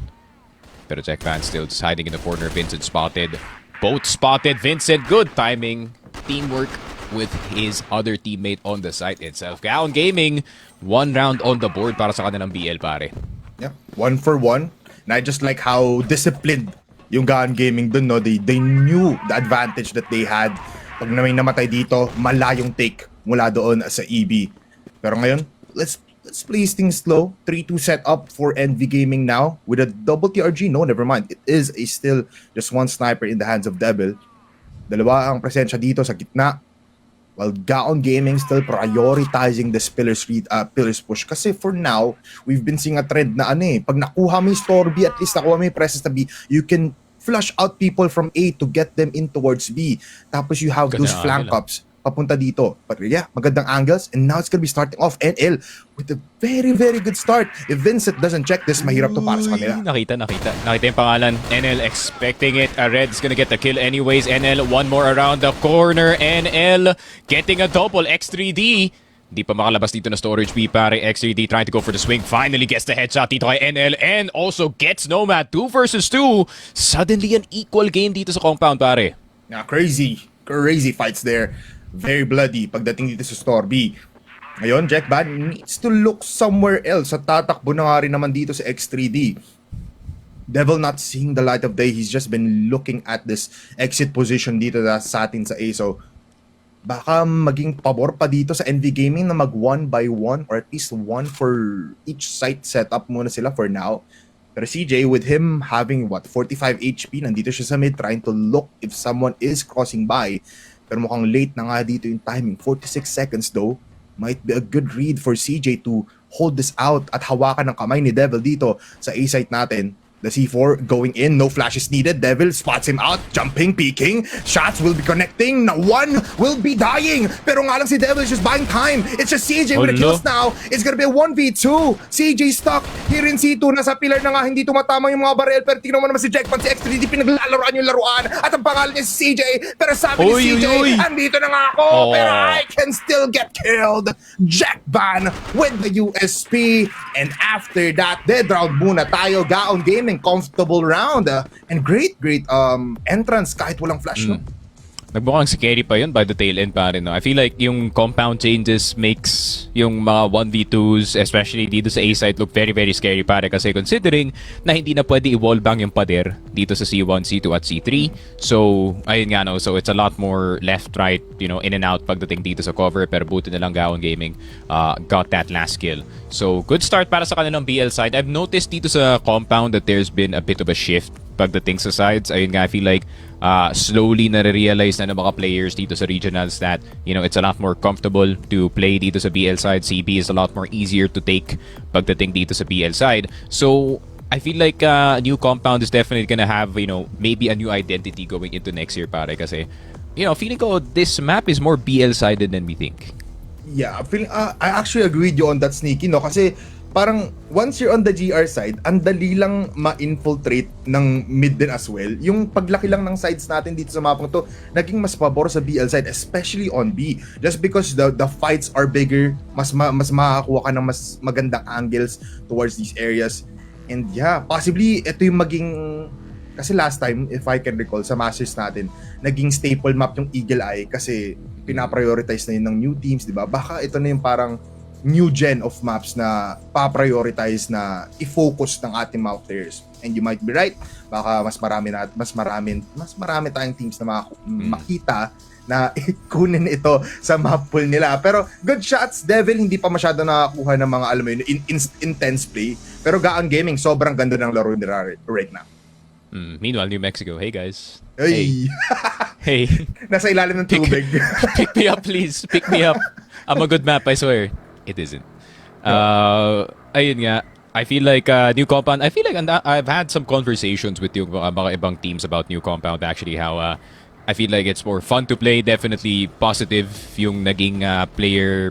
[SPEAKER 1] Pero Jackpan still just hiding in the corner. Vincent spotted. Both spotted. Vincent, good timing. Teamwork with his other teammate on the site itself. Gaon Gaming, 1 round on the board para sa kanilang BL, pare.
[SPEAKER 6] Yeah, 1 for 1. And I just like how disciplined yung Gaon Gaming dun, no? They knew the advantage that they had. Pag na may namatay dito, malayong take mula doon sa EB. Pero ngayon, let's play things slow. 3-2 setup for NV Gaming now with a double TRG. No, never mind. It is still just 1 sniper in the hands of Devil. Dalawa ang presensya dito sa gitna. While Gaon Gaming still prioritizing this pillars push. Kasi for now, we've been seeing a trend na pag nakuha mo yung store B, at least nakuha mo yung presence na B, you can flush out people from A to get them in towards B. Tapos you have those flank ups papunta dito. But yeah, magandang angles. And now it's gonna be starting off NL with a very good start. If Vincent doesn't check this, mahirap to para sa kanila.
[SPEAKER 1] Nakita yung pangalan. NL expecting it. Red's gonna get the kill anyways. NL, 1 more around the corner. NL getting a double. X3D. Di pa makalabas dito na storage B, pare. X3D trying to go for the swing. Finally gets the headshot dito kay NL and also gets Nomad. 2 versus 2. Suddenly an equal game dito sa compound, pare.
[SPEAKER 6] Yeah, crazy fights there. Very bloody pagdating dito sa store B. Ngayon, Jackban needs to look somewhere else. At tatakbo na nga rin naman dito sa X3D. Devil not seeing the light of day. He's just been looking at this exit position dito sa atin sa A. So, baka maging pabor pa dito sa NV Gaming na mag 1 by 1 or at least 1 for each site setup muna sila for now. Pero CJ, with him having 45 HP, nandito siya sa mid trying to look if someone is crossing by. Pero mukhang late na nga dito yung timing. 46 seconds though. Might be a good read for CJ to hold this out at hawakan ng kamay ni Devil dito sa A-site natin. The C4 going in, no flashes needed. Devil spots him out, jumping, peeking. Shots will be connecting. Now 1 will be dying. Pero nga lang si Devil is just buying time. It's just CJ with the kills now. It's gonna be a 1v2. CJ stuck here in C2. Nasa pillar na nga, hindi tumatama yung mga barrel. Pero tingnan mo naman si Jackpan, si X3D, pinaglalaroan yung laruan. At ang pangalan niya si CJ. Pero sabi ni CJ, andito na nga ako. Pero I can still get killed. Jackpan with the USP. And after that, dead round muna tayo. Gaon Gaming, comfortable round. And great entrance kahit walang flash, no?
[SPEAKER 1] Nagmukhang scary pa yun by the tail end pa rin, no? I feel like yung compound changes makes yung mga 1v2s, especially dito sa A site, look very, very scary pare. Kasi considering na hindi na pwede i-wall bang yung pader dito sa C1, C2 at C3. So, ayun nga, no? So, it's a lot more left, right, you know, in and out pagdating dito sa cover. Pero buti na lang Gaon Gaming got that last kill. So, good start para sa kanilang BL side. I've noticed dito sa compound that there's been a bit of a shift pagdating sa sides. Ayun nga, I feel like slowly na-realize na ng mga players dito sa regionals that, you know, it's a lot more comfortable to play dito sa BL side. CB is a lot more easier to take pagdating dito sa BL side. So, I feel like new compound is definitely gonna have, you know, maybe a new identity going into next year pare. Kasi, you know, feeling ko this map is more BL-sided than we think.
[SPEAKER 6] Yeah, I actually agree with you on that, Sneaky, no? Kasi parang once you're on the GR side, ang dali lang ma-infiltrate ng mid din as well. Yung paglaki lang ng sides natin dito sa mapang to, naging mas pabor sa BL side, especially on B. Just because the fights are bigger, mas makakuha ka ng mas magandang angles towards these areas. And yeah, possibly ito yung maging... Kasi last time, if I can recall, sa Masters natin, naging staple map yung Eagle Eye kasi pinaprioritize na yun ng new teams, di ba? Baka ito na yung parang new gen of maps na pa-prioritize na i-focus ng ating mga players. And you might be right. Baka mas marami tayong teams na makita na kunin ito sa map pool nila. Pero good shots, Devil, hindi pa masyado nakakuha ng mga, alam mo yun, intense play. Pero Gaon Gaming, sobrang ganda ng laro nila right now.
[SPEAKER 1] Meanwhile, New Mexico, hey guys.
[SPEAKER 6] Hey.
[SPEAKER 1] Hey.
[SPEAKER 6] Nasa ilalim ng tubig.
[SPEAKER 1] Pick me up, please. Pick me up. I'm a good map, I swear. It isn't. Ayun nga. I feel like New Compound, I feel like I've had some conversations with yung mga ibang teams about New Compound actually, how I feel like it's more fun to play. Definitely positive yung naging player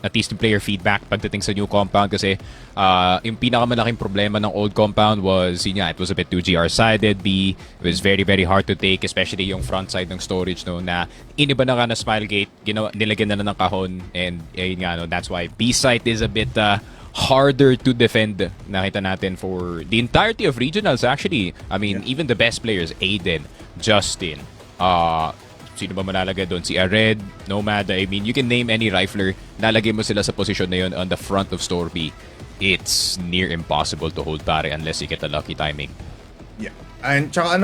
[SPEAKER 1] at least yung player feedback pagdating sa New Compound kasi yung pinakamalaking problema ng old compound was yun nga, it was a bit too GR-sided. B, it was very, very hard to take, especially yung front side ng storage, no, na iniba na nga na Smilegate, nilagyan na ng kahon, and yun nga, no, that's why B site is a bit harder to defend. Nakita natin for the entirety of regionals actually. I mean, even the best players, Aiden, Justin, sino ba malalagay doon? Si Ared, Nomad, I mean, you can name any rifler, nalagay mo sila sa posisyon na yun on the front of Store B. It's near impossible to hold pare unless you get a lucky timing.
[SPEAKER 6] Yeah. And tsaka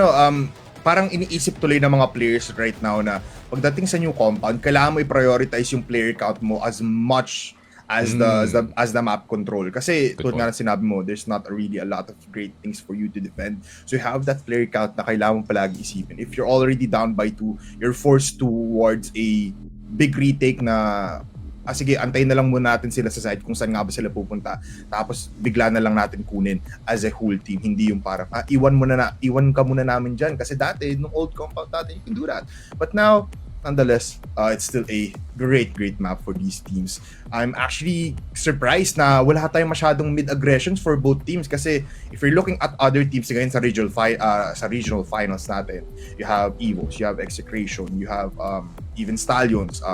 [SPEAKER 6] parang iniisip tuloy ng mga players right now na pagdating sa new compound, kailangan mo i-prioritize yung player count mo as much as the map control. Kasi tulad nga na sinabi mo, there's not really a lot of great things for you to defend. So you have that player count na kailangan mo palagi isipin. If you're already down by 2, you're forced towards a big retake na sige, antayin na lang muna natin sila sa side kung saan nga ba sila pupunta. Tapos bigla na lang natin kunin as a whole team. Hindi yung parang, iwan ka muna namin dyan. Kasi dati, nung old compound natin, you can do that. But now, nonetheless, it's still a great map for these teams. I'm actually surprised na wala tayong masyadong mid-aggressions for both teams kasi if you're looking at other teams ngayon sa regional finals natin, you have EVOS, you have Execration, you have even Stallions,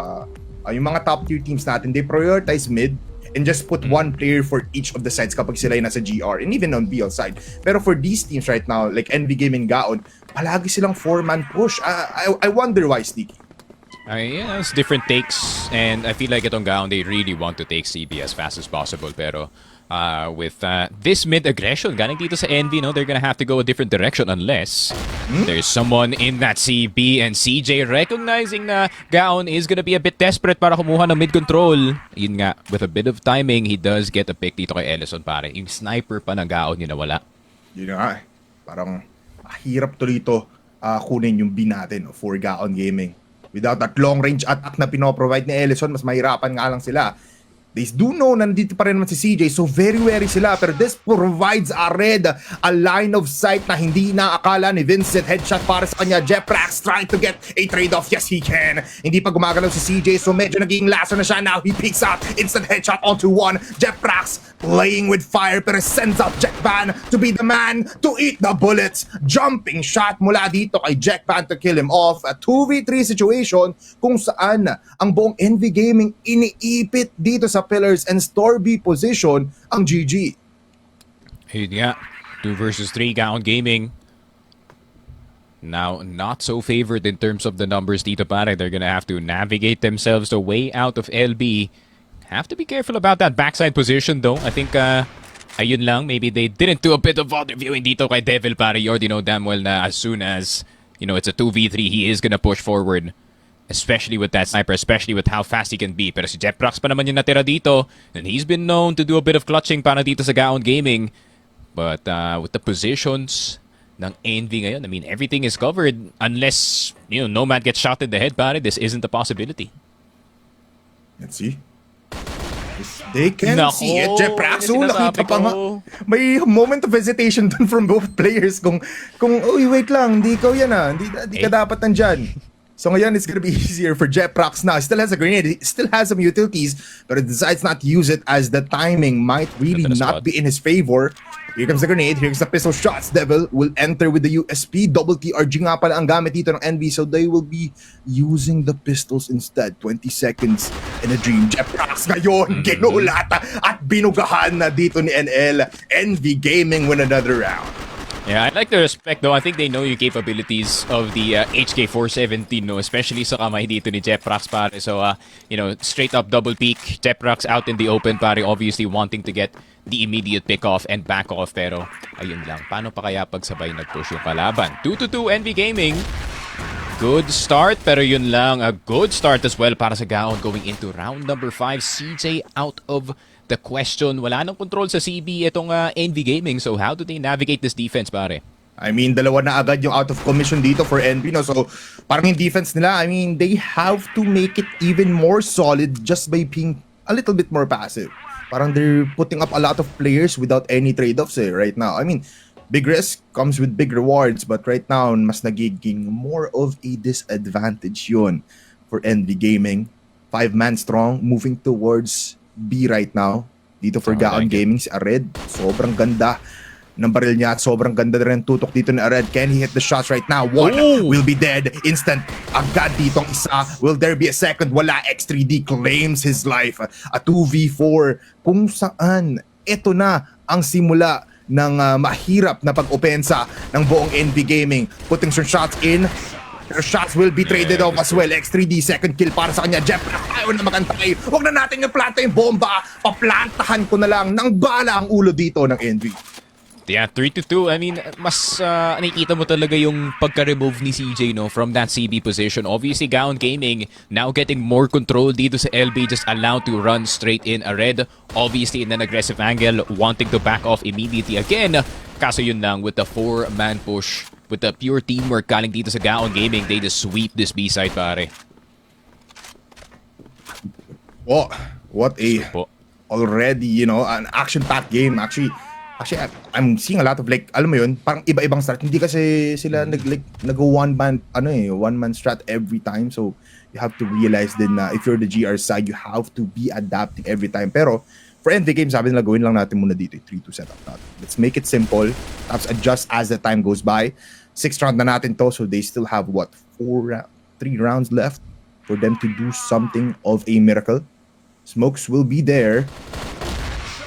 [SPEAKER 6] yung mga top tier teams natin, they prioritize mid and just put one player for each of the sides kapag sila yung nasa GR and even on BL side. Pero for these teams right now, like NV Gaming, Gaon, palagi silang 4-man push. I wonder why, Sneaky.
[SPEAKER 1] Yeah, it's different takes, and I feel like itong Gaon, they really want to take CB as fast as possible. Pero with this mid-aggression, galing dito sa NV, no, they're gonna have to go a different direction unless there's someone in that CB, and CJ recognizing na Gaon is gonna be a bit desperate para kumuha ng mid-control. Yun nga, with a bit of timing, he does get a pick dito kay Ellison, pare. Yung sniper pa ng Gaon, yun nawala.
[SPEAKER 6] Yun nga, parang hirap tuloy ito kunin yung B natin for Gaon Gaming. Without that long-range attack na pinoprovide ni Ellison, mas mahirapan nga lang sila. They do know na nandito pa rin naman si CJ, so very wary sila. Pero this provides a line of sight na hindi naakala ni Vincent. Headshot para sa kanya. Jeprax trying to get a trade-off. Yes, he can. Hindi pa gumagalaw si CJ, so medyo naging laso na siya. Now he picks up. Instant headshot onto one. Jeprax playing with fire pero sends out Jackban to be the man to eat the bullets. Jumping shot mula dito kay Jackban to kill him off. A 2v3 situation kung saan ang buong NV Gaming iniipit dito sa pillars and store B position ang GG.
[SPEAKER 1] Ayun nga, 2 versus 3 Gaon Gaming. Now, not so favored in terms of the numbers dito, pare. They're gonna have to navigate themselves the way out of LB. Have to be careful about that backside position, though. I think, ayun lang, maybe they didn't do a bit of water viewing dito kay Devil, pare. You already know damn well na as soon as, it's a 2v3, he is gonna push forward. Especially with that sniper, especially with how fast he can be. Pero si Jeprox pa naman yung natira dito. And he's been known to do a bit of clutching para dito sa Gaon Gaming. But with the positions ng Envy ngayon, I mean, everything is covered. Unless, Nomad gets shot in the head, pare, this isn't a possibility.
[SPEAKER 6] Let's see. They can
[SPEAKER 1] Nako,
[SPEAKER 6] see it. Jeprax,
[SPEAKER 1] yun ang
[SPEAKER 6] nakita
[SPEAKER 1] sinasabi
[SPEAKER 6] pa nga.
[SPEAKER 1] ko.
[SPEAKER 6] May moment of hesitation dun from both players. Kung uy, wait lang, hindi ikaw yan ah. Hindi ka dapat nandyan. So ngayon, it's gonna be easier for Jeprox now. He still has a grenade, he still has some utilities, but he decides not to use it as the timing might really not be in his favor. Here comes the grenade, here comes the pistol shots. Devil will enter with the USP. Double TRG nga pala ang gamit dito ng Envy, so they will be using the pistols instead. 20 seconds in a dream. Jeprox ngayon, ginulata at binugahan na dito ni NL. Envy Gaming win another round.
[SPEAKER 1] Yeah, I like the respect though. I think they know yung capabilities of the HK417, no? Especially sa kamay dito ni Jeprox, pare. So, straight up double peek. Jeprox out in the open, pare. Obviously wanting to get the immediate pick off and back off. Pero, ayun lang. Paano pa kaya pagsabay nag-push yung kalaban? 2-2 Envy Gaming. Good start, pero yun lang. A good start as well para sa Gaon going into round number 5. CJ out of the question. Wala nang control sa CB itong Envy Gaming. So how do they navigate this defense, pare?
[SPEAKER 6] I mean, dalawa na agad yung out of commission dito for Envy, no? So, parang yung defense nila, I mean, they have to make it even more solid just by being a little bit more passive. Parang they're putting up a lot of players without any trade-offs right now. I mean, big risk comes with big rewards, but right now, mas nagiging more of a disadvantage yun for Envy Gaming. 5-man strong, moving towards B right now. Dito for Gaon Gaming, si Ared. Sobrang ganda ng baril niya at sobrang ganda rin tutok dito ni Ared. Can he hit the shots right now? One will be dead. Instant agad ditong isa. Will there be a second? Wala. X3D claims his life. A 2v4 kung saan ito na ang simula ng mahirap na pag-opensa ng buong Envy Gaming. Putting some shots in. Their shots will be traded off as well. X3D, second kill para sa kanya. Jeff, ayaw na magantay. Huwag na natin i-planta yung bomba. Paplantahan ko na lang ng bala ang ulo dito ng Envy.
[SPEAKER 1] Yeah, 3-2. I mean, mas nakikita mo talaga yung pagka-remove ni CJ, no, from that CB position. Obviously, Gaon Gaming now getting more control dito sa LB, just allowed to run straight in a red. Obviously, in an aggressive angle, wanting to back off immediately again. Kaso yun lang, with the 4-man push, with the pure teamwork galing dito sa Gaon Gaming, they just sweep this B-side, pare.
[SPEAKER 6] Oh, what a already, an action-packed game. Actually, I'm seeing a lot of alam mo yun, parang iba-ibang strat. Hindi kasi sila nag-one-man, one-man strat every time. So, you have to realize din na if you're the GR side, you have to be adapting every time. Pero, for Envy Games, sabi nila, gawin lang natin muna dito, 3-2 setup natin. Let's make it simple. Tapos adjust as the time goes by. 6th round na natin to, so they still have, 3 rounds left for them to do something of a miracle. Smokes will be there.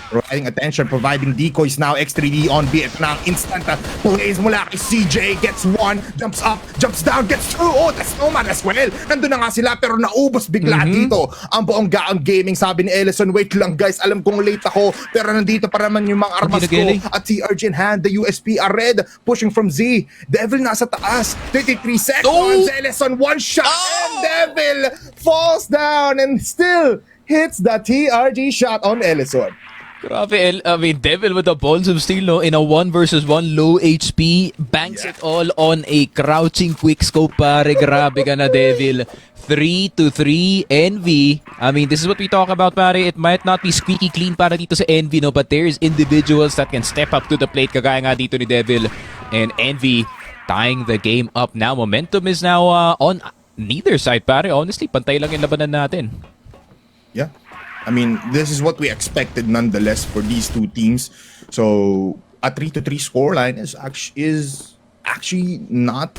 [SPEAKER 6] Providing attention, providing decoys now. X3D on B. Ito na ang instant plays mula kay CJ. Gets one, jumps up, jumps down, gets two. Oh, that's Nomad as well. Nandun na nga sila pero naubos bigla dito. Ang buong Gaon Gaming, sabi ni Ellison, wait lang guys, alam kong late ako pero nandito pa naman yung mga armas ko. At TRG in hand, the USP are red, pushing from Z. Devil nasa taas, 33 seconds. Ellison, one shot and Devil falls down and still hits the TRG shot on Ellison.
[SPEAKER 1] Grabe, I mean, Devil with the balls of steel, no? In a 1 versus 1 low HP, banks it all on a crouching quickscope, pare. Grabe ka na, Devil. 3-3 Envy. I mean, this is what we talk about, pare. It might not be squeaky clean para dito sa Envy, no? But there's individuals that can step up to the plate, kagaya nga dito ni Devil. And Envy tying the game up now. Momentum is now on neither side, pare. Honestly, pantay lang yung labanan natin.
[SPEAKER 6] Yeah. I mean, this is what we expected nonetheless for these two teams. So, a 3-3 scoreline is actually not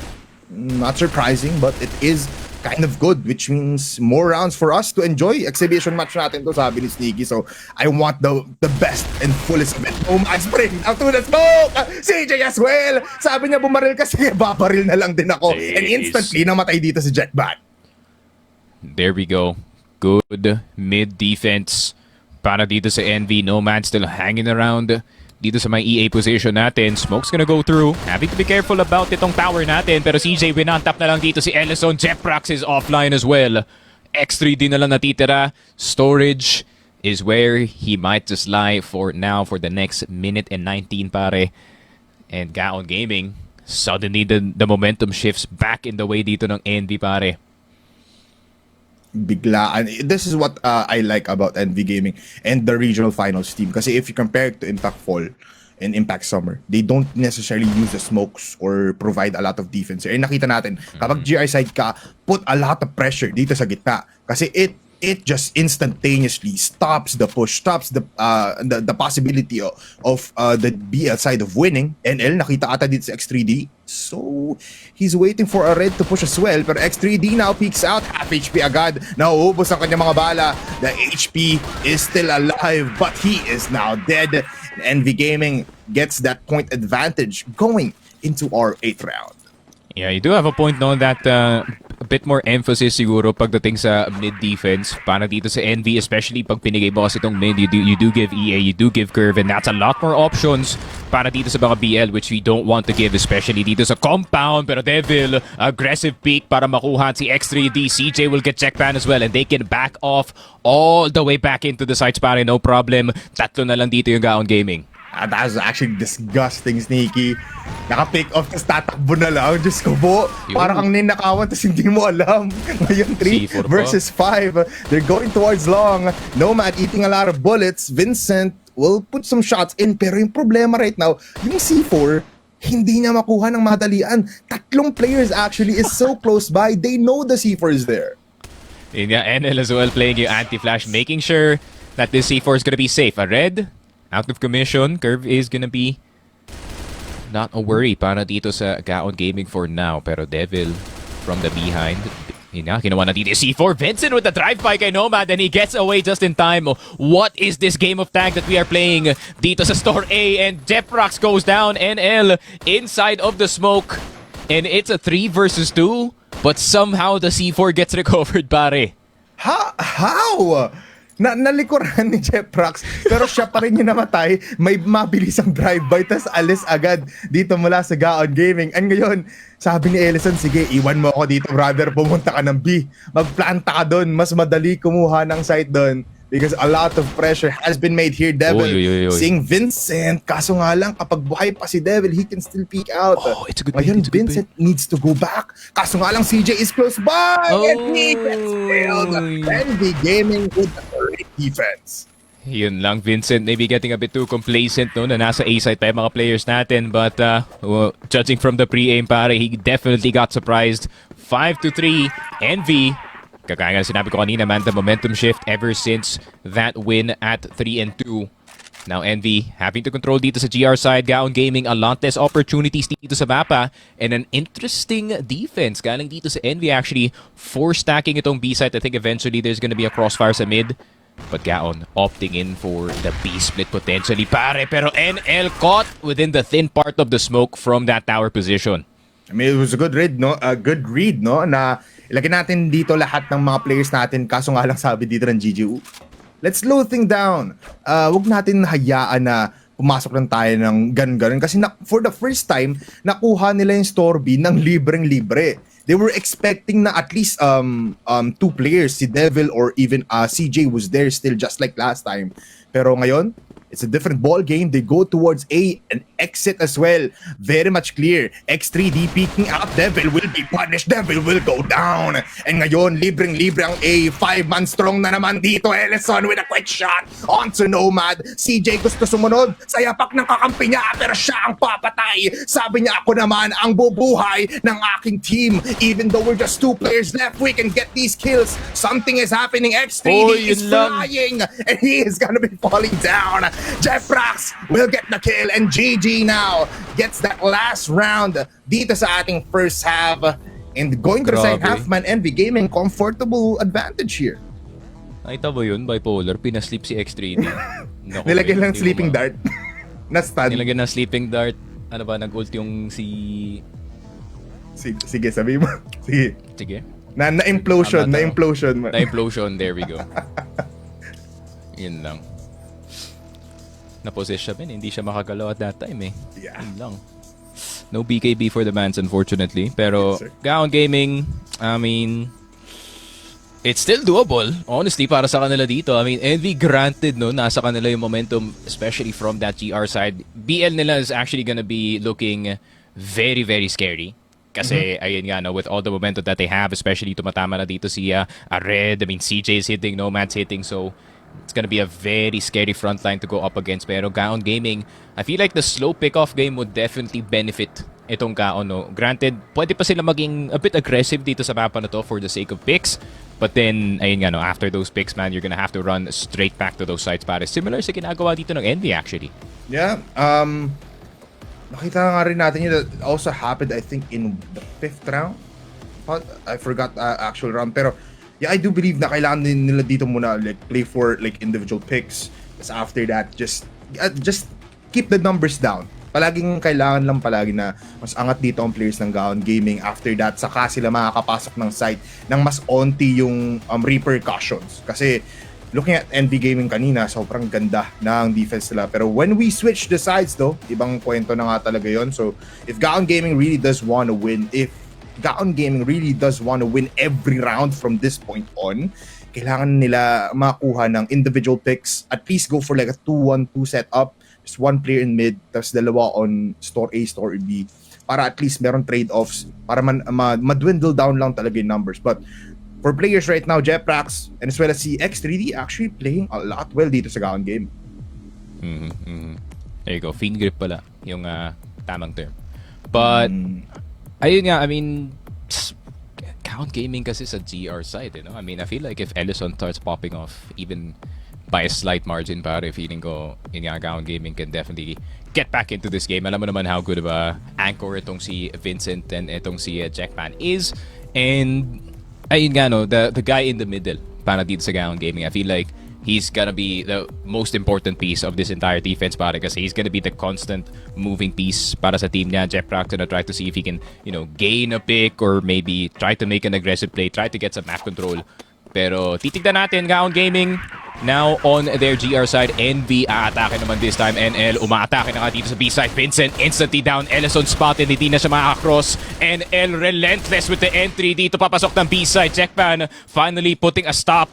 [SPEAKER 6] surprising, but it is kind of good, which means more rounds for us to enjoy. Exhibition match natin to, sabi ni Sneaky. So, I want the best and fullest of it. Oh, my spring out to the smoke! CJ as well! Sabi niya bumaril kasi, babaril na lang din ako. And instantly, namatay dito si Jetbat.
[SPEAKER 1] There we go. Good mid defense para dito sa Envy. Nomad still hanging around dito sa may EA position natin. Smoke's gonna go through. Having to be careful about itong tower natin. Pero CJ winantap na lang dito si Ellison. Jeprax is offline as well. X3D na lang natitira. Storage is where he might just lie for now for the next minute and 19 pare. And Gaon Gaming, suddenly the momentum shifts back in the way dito ng Envy pare.
[SPEAKER 6] Biglaan. This is what I like about NV Gaming and the regional finals team. Kasi if you compare it to Impact Fall and Impact Summer, they don't necessarily use the smokes or provide a lot of defense. Eh, nakita natin, kapag GR side ka, put a lot of pressure dito sa gitna. Kasi it just instantaneously stops the push, stops the possibility of the BL side of winning. NL, nakita ata dito sa X3D. So, he's waiting for a red to push as well. Pero X3D now peeks out. Half HP agad. Nauubos ang kanyang mga bala. The HP is still alive, but he is now dead. NV Gaming gets that point advantage going into our 8th round.
[SPEAKER 1] Yeah, you do have a point no that a bit more emphasis siguro pagdating sa mid defense para dito sa NV, especially pag pinigay mo kasi itong mid, you do give EA, you do give Curve, and that's a lot more options para dito sa mga BL which we don't want to give, especially dito sa compound. Pero Devil, aggressive peek para makuha si X3D. CJ will get check ban as well and they can back off all the way back into the sites pare, no problem. Tatlo na lang dito yung Gaon Gaming.
[SPEAKER 6] That's actually disgusting, Sneaky. Naka-pick off, tapos tatakbo na lang. Diyos ko po, parang kang ninakawan, tapos hindi mo alam. Ngayon, 3 versus 5. They're going towards long. Nomad eating a lot of bullets. Vincent will put some shots in. Pero yung problema right now, yung C4, hindi niya makuha ng madalian. Tatlong players actually is so close by. They know the C4 is there.
[SPEAKER 1] Yun nga, NL as well playing yung anti-flash, making sure that this C4 is gonna be safe. A red, out of commission. Curve is gonna be not a worry para dito sa Gaon Gaming for now. Pero Devil from the behind. Yun nga, kinuha na dito C4. Vincent with the drive-by kay Nomad and he gets away just in time. What is this game of tag that we are playing dito sa Store A? And Jeprox goes down. NL inside of the smoke. And it's a 3 versus 2. But somehow the C4 gets recovered, pare.
[SPEAKER 6] How? Nalikuran ni Jeprox, pero siya pa rin yung namatay. May mabilis ang drive-by, tas alis agad dito mula sa Gaon Gaming. And ngayon, sabi ni Ellison, sige, iwan mo ako dito, brother, pumunta ka ng B. Magplanta ka doon, mas madali kumuha ng site doon. Because a lot of pressure has been made here, Devil. Seeing Vincent, kaso nga lang, kapag buhay pa si Devil, he can still peek out.
[SPEAKER 1] Oh, it's a good
[SPEAKER 6] Ngayon,
[SPEAKER 1] bait,
[SPEAKER 6] Vincent needs to go back. Kaso nga lang, CJ is close by. And he gets killed. Envy Gaming with the great defense.
[SPEAKER 1] Yun lang, Vincent maybe getting a bit too complacent no, na nasa A-side pa yung mga players natin. But judging from the pre-aim, pare, he definitely got surprised. 5-3, Envy. Kagaya nga sinabi ko kanina, man, the momentum shift ever since that win at 3-2. Now Envy having to control dito sa GR side. Gaon Gaming, a lot less opportunities dito sa mapa. And an interesting defense galing dito sa Envy actually. 4 stacking itong B side. I think eventually there's gonna be a crossfire sa mid. But Gaon opting in for the B split potentially, pare. Pero NL caught within the thin part of the smoke from that tower position.
[SPEAKER 6] I mean, it was a good read, no? A good read, no? Na ilagay natin dito lahat ng mga players natin. Kaso nga lang sabi dito ng GGU, let's slow things down. Wag natin hayaan na pumasok lang tayo ng ganun-ganun. Kasi for the first time, nakuha nila yung Store B ng libreng-libre. They were expecting na at least 2 players, si Devil or even CJ was there still just like last time. Pero ngayon, it's a different ball game. They go towards A and exit as well. Very much clear. X3D peeking out. Devil will be punished. Devil will go down. And ngayon, libreng-libre ang A. 5-man strong na naman dito. Ellison with a quick shot onto Nomad. CJ gusto sumunod. Sa yapak ng kakampi niya, pero siya ang papatay. Sabi niya, ako naman ang bubuhay ng aking team. Even though we're just 2 players left, we can get these kills. Something is happening. X3D is flying. And he is gonna be falling down. Jeprox will get the kill and GG now gets that last round dito sa ating first half. And going to the second
[SPEAKER 1] Grabe.
[SPEAKER 6] half, man, Envy Gaming, comfortable advantage here.
[SPEAKER 1] Nakita mo yun, bipolar, pinasleep si X3D. Naku,
[SPEAKER 6] Nilagyan lang
[SPEAKER 1] hindi
[SPEAKER 6] sleeping
[SPEAKER 1] mo
[SPEAKER 6] dart. Na-stun.
[SPEAKER 1] Nilagyan ng sleeping dart. Ano ba, nag-ult yung si...
[SPEAKER 6] Sige, sabi mo. Sige.
[SPEAKER 1] Sige.
[SPEAKER 6] Na-implosion, man.
[SPEAKER 1] Na-implosion, there we go. Yun lang. Na-possess siya, man. Hindi siya makagalaw at that time, eh.
[SPEAKER 6] Yeah.
[SPEAKER 1] Yun lang. No BKB for the Mans, unfortunately. Pero,
[SPEAKER 6] Yes, sir.
[SPEAKER 1] Gaon Gaming, I mean... It's still doable, honestly, para sa kanila dito. I mean, Envy granted, no, nasa kanila yung momentum, especially from that GR side. BL nila is actually gonna be looking very, very scary. Kasi, ayun nga, no, with all the momentum that they have, especially tumatama na dito si Red, I mean, CJ is hitting, Nomad's hitting, so it's gonna be a very scary frontline to go up against. Pero Gaon Gaming, I feel like the slow pick-off game would definitely benefit itong Gaon, no. Granted, pwede pa sila maging a bit aggressive dito sa mapa na to for the sake of picks. But then, ayun nga, no, after those picks, man, you're gonna have to run straight back to those sites, pare. Similar sa ginagawa dito ng Envy, actually.
[SPEAKER 6] Yeah, nakita nga rin natin yun. That also happened, I think, in the 5th round. I forgot actual round. Pero, yeah, I do believe na kailangan din nila dito muna like play for like individual picks. Tapos after that, just keep the numbers down. Palaging kailangan lang palagi na mas angat dito ang players ng Gaon Gaming. After that, saka sila makakapasok ng site ng mas onti yung repercussions. Kasi looking at NV Gaming kanina, sobrang ganda ng defense nila. Pero when we switch the sides though, ibang kwento na nga talaga yon. So if Gaon Gaming really does want to win, every round from this point on, kailangan nila makuha ng individual picks. At least go for like a 2-1-2 setup. Just one player in mid, tapos dalawa on store A, store B. Para at least meron trade-offs. Para ma-dwindle down lang talaga yung numbers. But for players right now, Jeprax and as well as si X3D actually playing a lot well dito sa Gaon game.
[SPEAKER 1] There you go. Fiend grip pala yung tamang term. But, ayun nga, I mean, Gaon Gaming kasi sa GR side, you know? I mean, I feel like if Ellison starts popping off, even by a slight margin, pare, feeling ko, yun nga, Gaon Gaming can definitely get back into this game. Alam mo naman how good of a anchor itong si Vincent and itong si Jackpan is. And, ayun nga, no, the guy in the middle, para dito sa Gaon Gaming, I feel like he's gonna be the most important piece of this entire defense, pare, kasi he's gonna be the constant moving piece para sa team niya. Jeff Prax gonna try to see if he can, you know, gain a pick or maybe try to make an aggressive play, try to get some map control. Pero titignan natin, Gaon Gaming now on their GR side. Envy aatake naman this time. NL umaatake na nga dito sa B side. Vincent instantly down. Ellison spotted, hindi na siya makakross. NL relentless with the entry dito, papasok ng B side. Jackpan finally putting a stop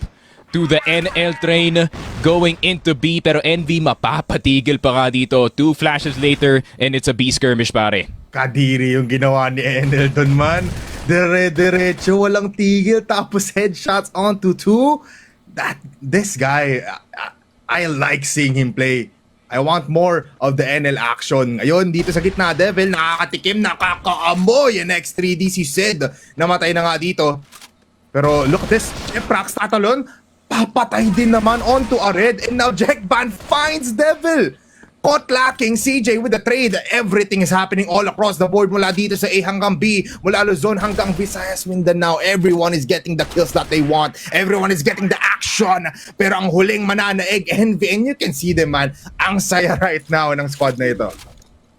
[SPEAKER 1] to the NL train going into B. Pero Envy mapapatigil pa nga dito. 2 flashes later and it's a B skirmish, pare.
[SPEAKER 6] Kadiri yung ginawa ni Enel dun, man. Dire-diretso, walang tigil, tapos headshots onto 2. This guy, I like seeing him play. I want more of the NL action. Ngayon, dito sa gitna, Devil, nakakatikim, nakakaamboy. And X3D, si Sid, namatay na nga dito. Pero look at this, Prax tatalon, papatay din naman onto a red. And now Jackban finds Devil. Caught lacking, CJ with the trade. Everything is happening all across the board. Mula dito sa A hanggang B, mula Luzon hanggang Visayas, Mindanao. Everyone is getting the kills that they want. Everyone is getting the action. Pero ang huling mananaig, Envy, and you can see them, man. Ang saya right now ng squad na ito.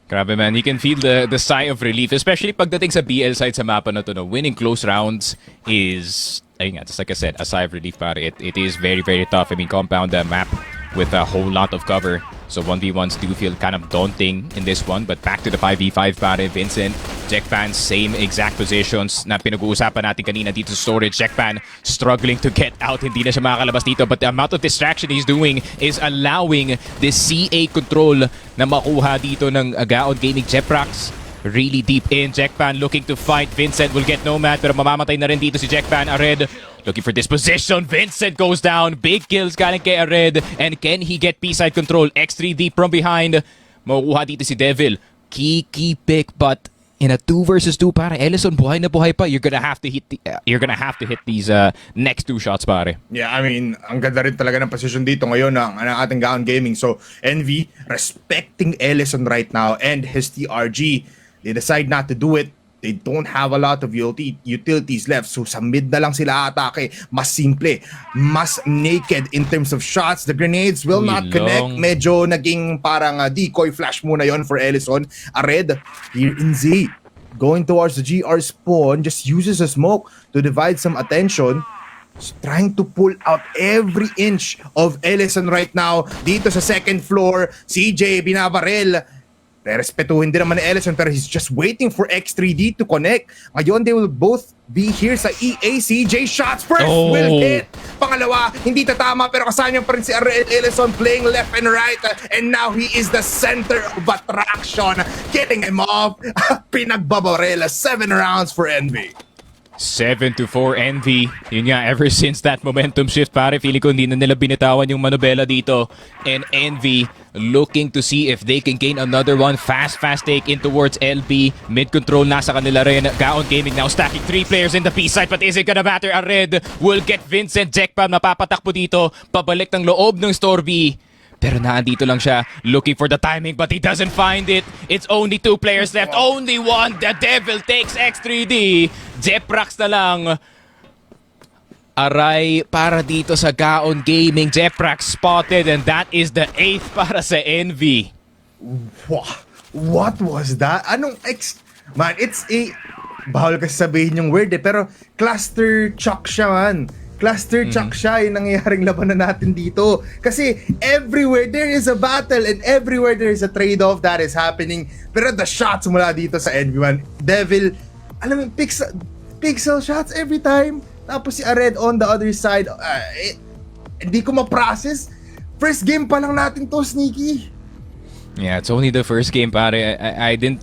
[SPEAKER 1] Grabe, man. You can feel the sigh of relief, especially pagdating sa BL side sa mapa na to. No? Winning close rounds is, ayun nga, just like I said, a sigh of relief, pare. It is very, very tough. I mean, compound the map with a whole lot of cover. So 1v1s do feel kind of daunting in this one. But back to the 5v5, pare. Vincent, Jackpan, same exact positions na pinag-uusapan natin kanina dito sa storage. Jackpan struggling to get out. Hindi na siya makakalabas dito. But the amount of distraction he's doing is allowing this CA control na makuha dito ng Gaon Gaming. Jeprax really deep in. Jackpan looking to fight. Vincent will get Nomad, pero mamamatay na rin dito si Jackpan. Ared looking for this position. Vincent goes down. Big kills galing kay Ared. And can he get B-side control? X3D from behind. Makukuha dito si Devil. Key pick, but in a 2 versus 2, pare, Ellison buhay na buhay pa. You're gonna have to hit these next 2 shots, pare.
[SPEAKER 6] Yeah, I mean, ang ganda rin talaga ng position dito ngayon ng ating Gaon Gaming. So, Envy respecting Ellison right now and his TRG. They decide not to do it. they don't have a lot of utilities left. So sa mid na lang sila atake. Mas simple, mas naked in terms of shots. The grenades will not connect. Medyo naging parang decoy flash muna yon for Ellison. Ared, here in Z, going towards the GR spawn, just uses a smoke to divide some attention. Trying to pull out every inch of Ellison right now. Dito sa second floor, CJ binabaril. Respetuhin din naman ni Ellison, pero he's just waiting for X3D to connect. Ngayon, they will both be here sa EA. CJ shots first will hit. Pangalawa, hindi tatama, pero kasama pa rin si Ellison playing left and right. And now he is the center of attraction. Getting him off. Pinagbabaril. 7 rounds for Envy.
[SPEAKER 1] 7-4 Envy. Yun nga, ever since that momentum shift, pare, feeling ko hindi na nila binitawan yung manobela dito. And Envy looking to see if they can gain another one. Fast take in towards LB. Mid-control nasa kanila rin. Gaon Gaming now stacking 3 players in the B-side, but is it gonna matter? A Red will get Vincent Jackpam. Mapapatakbo dito. Pabalik ng loob ng Storby. Pero naandito lang siya, looking for the timing, but he doesn't find it. It's only 2 players left, only one. The Devil takes X3D. Jeprax na lang. Aray para dito sa Gaon Gaming. Jeprax spotted, and that is the 8th para sa Envy.
[SPEAKER 6] What was that? Anong Man, it's a... Bawal kasi sabihin yung word pero cluster chuck siya, man. Cluster chuck siya yung nangyayaring labanan natin dito. Kasi everywhere there is a battle and everywhere there is a trade-off that is happening. Pero the shots mula dito sa NB1, Devil, alam mo, pixel shots every time. Tapos si Ared on the other side, hindi ko ma-process. First game pa lang natin to, Sneaky.
[SPEAKER 1] Yeah, it's only the first game, pare. I didn't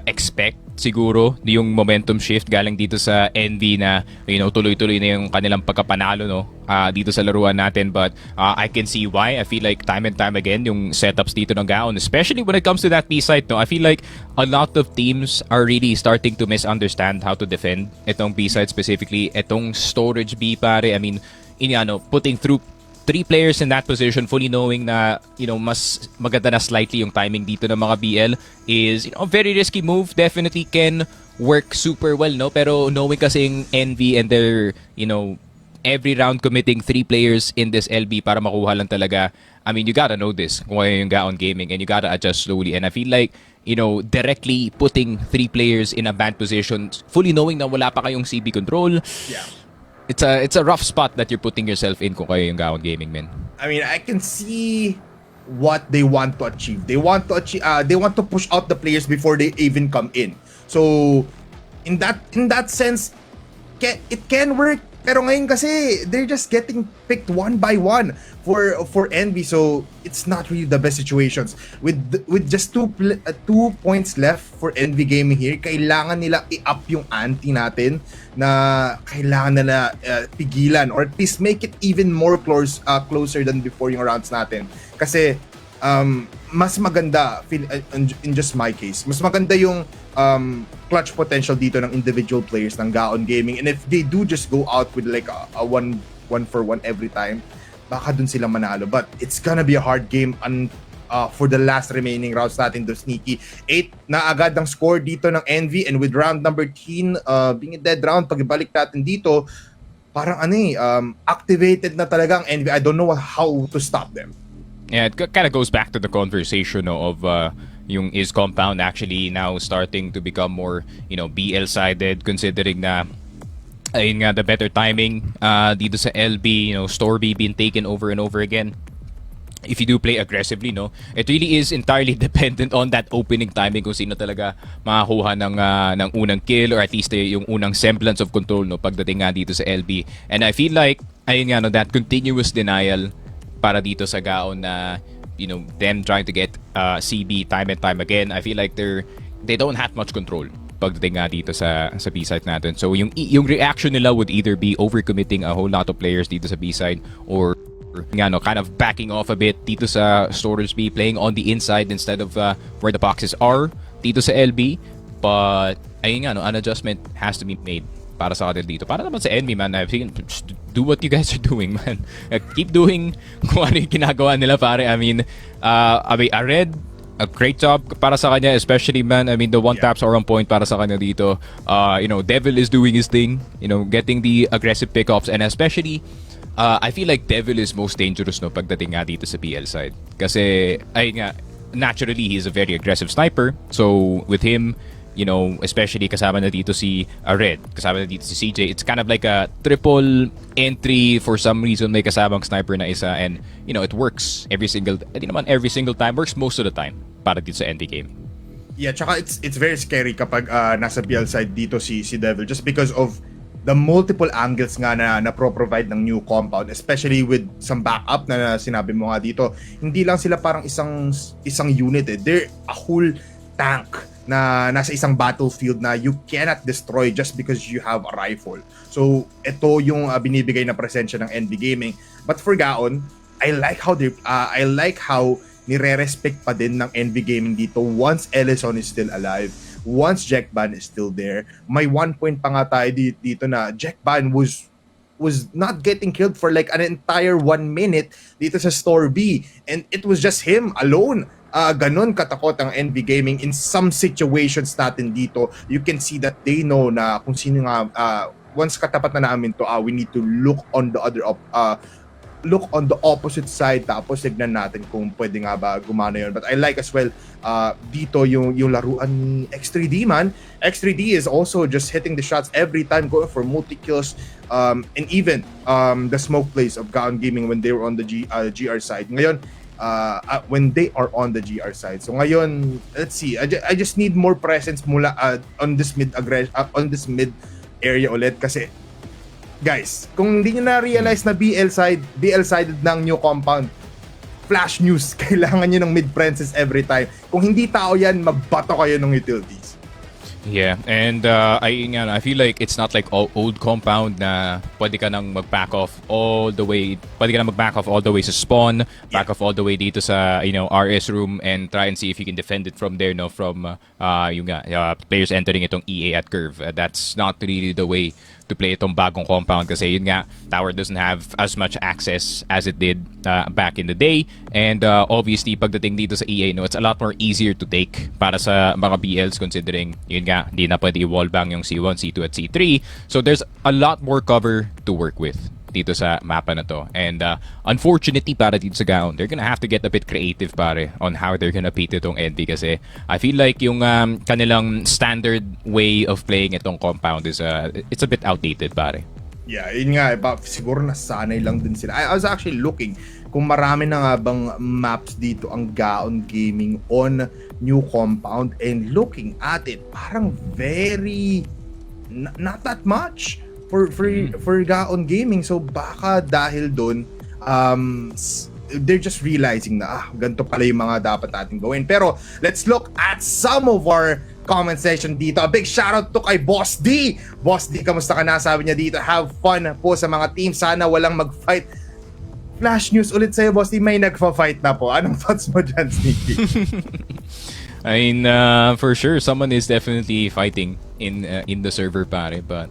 [SPEAKER 1] expect siguro yung momentum shift galing dito sa NV na tuloy-tuloy na yung kanilang pagkapanalo dito sa laruan natin, but I can see why. I feel like time and time again yung setups dito ng Gaon, especially when it comes to that B side, I feel like a lot of teams are really starting to misunderstand how to defend itong B side, specifically itong storage B, pare. I mean, putting through 3 players in that position, fully knowing na mas maganda na slightly yung timing dito ng mga BL is a very risky move. Definitely can work super well, no? Pero knowing kasing Envy and their every round committing 3 players in this LB para makuha lang talaga. I mean, you gotta know this kung ano yung Gaon Gaming, and you gotta adjust slowly. And I feel like directly putting 3 players in a banned position, fully knowing na wala pa kayong CB control.
[SPEAKER 6] Yeah.
[SPEAKER 1] It's a rough spot that you're putting yourself in kung kayo yung Gaon Gaming, man.
[SPEAKER 6] I mean, I can see what they want to achieve. They want to push out the players before they even come in. So, in that sense, it can work. Pero ngayon kasi they're just getting picked one by one for Envy, so it's not really the best situations. With just 2 points left for Envy Gaming here, kailangan nila i-up yung ante natin, na kailangan nila pigilan or at least make it even more closer than before yung rounds natin. Kasi mas maganda, in just my case, mas maganda yung clutch potential dito ng individual players ng Gaon Gaming, and if they do just go out with like a one for one every time, baka dun sila manalo. But it's gonna be a hard game for the last remaining rounds natin to, Sneaky. 8 na agad ang score dito ng Envy, and with round number 10 being a dead round, pagbalik natin dito, parang activated na talaga ang Envy. I don't know how to stop them.
[SPEAKER 1] Yeah, it kind of goes back to the conversation of yung is compound actually now starting to become more BL-sided, considering na ayun nga, the better timing dito sa LB, Storby being taken over and over again. If you do play aggressively, it really is entirely dependent on that opening timing kung sino talaga makakuha ng unang kill, or at least yung unang semblance of control pagdating nga dito sa LB. And I feel like ayun nga, that continuous denial para dito sa Gaon na them trying to get CB time and time again. I feel like they don't have much control pagdating nga dito sa B-side natin. So yung reaction nila would either be overcommitting a whole lot of players dito sa B-side, or kind of backing off a bit dito sa storage B, playing on the inside instead of where the boxes are dito sa LB. But ayun nga, an adjustment has to be made para sa atin dito. Para naman sa enemy, man, do what you guys are doing, man. Keep doing kung ano yung ginagawa nila, pare. I mean, a Red a great job para sa kanya, especially man. I mean, the one taps are on point para sa kanya dito. Devil is doing his thing, getting the aggressive pickoffs, and especially I feel like Devil is most dangerous no pagdating nga dito sa PL side. Kasi naturally he's a very aggressive sniper. So with him, especially kasama na dito si Red, kasama na dito si CJ, it's kind of like a triple entry. For some reason may kasamang sniper na isa, and it works every single time, works most of the time para dito sa NV game.
[SPEAKER 6] Yeah, tsaka it's very scary kapag nasa PL side dito si Devil, just because of the multiple angles nga na pro-provide ng new compound, especially with some backup na sinabi mo nga dito. Hindi lang sila parang isang unit they're a whole tank na nasa isang battlefield na you cannot destroy just because you have a rifle. So ito yung binibigay na presensya ng NV Gaming. But for Gaon, I like how nire-respect pa din ng NV Gaming dito once Ellison is still alive, once Jackban is still there. May 1 point pa nga tayo dito na Jackban was not getting killed for like an entire 1 minute dito sa Store B, and it was just him alone. Ganon katakot ang NV Gaming in some situations natin dito. You can see that they know na kung sino nga once katapat na namin to, we need to look on the opposite side, tapos tignan natin kung pwede nga ba gumana yun. But I like as well dito yung laruan ni X3D man. X3D is also just hitting the shots every time, going for multi-kills, and even the smoke plays of Gaon Gaming when they were on the GR side. Ngayon, when they are on the GR side. So ngayon, let's see. I just need more presence mula on this mid area ulit, kasi guys, kung hindi nyo na-realize na BL sided ng new compound, flash news, kailangan nyo ng mid-presence every time. Kung hindi tao yan, magbato kayo ng utilities.
[SPEAKER 1] Yeah, and I feel like it's not like old compound na pwede ka nang mag-back off all the way sa spawn, back off all the way dito sa RS room, and try and see if you can defend it from there, from players entering itong EA at curve. That's not really the way to play itong bagong compound, kasi yun nga, tower doesn't have as much access as it did back in the day, and obviously pagdating dito sa EA, it's a lot more easier to take para sa mga BLs, considering yun nga, hindi na pwede i-wallbang yung C1, C2 at C3, so there's a lot more cover to work with dito sa mapa na to. And unfortunately para dito sa Gaon, they're gonna have to get a bit creative pare on how they're gonna beat itong NV, kasi I feel like yung kanilang standard way of playing itong compound is it's a bit outdated pare.
[SPEAKER 6] Yeah, yun nga, siguro nasanay lang din sila. I was actually looking kung marami na nga bang maps dito ang Gaon Gaming on new compound, and looking at it, parang very not that much for Gaon Gaming. So baka dahil doon they're just realizing na ganito pala yung mga dapat natin gawin. Pero let's look at some of our comment section dito. A big shoutout to kay Boss D. Boss D, kamusta ka na? Sabi niya dito, have fun po sa mga team. Sana walang mag-fight. Flash news ulit sa'yo, Boss D. May nagfa-fight na po. Anong thoughts mo dyan, Sneaky?
[SPEAKER 1] I mean, for sure, someone is definitely fighting in the server pare. But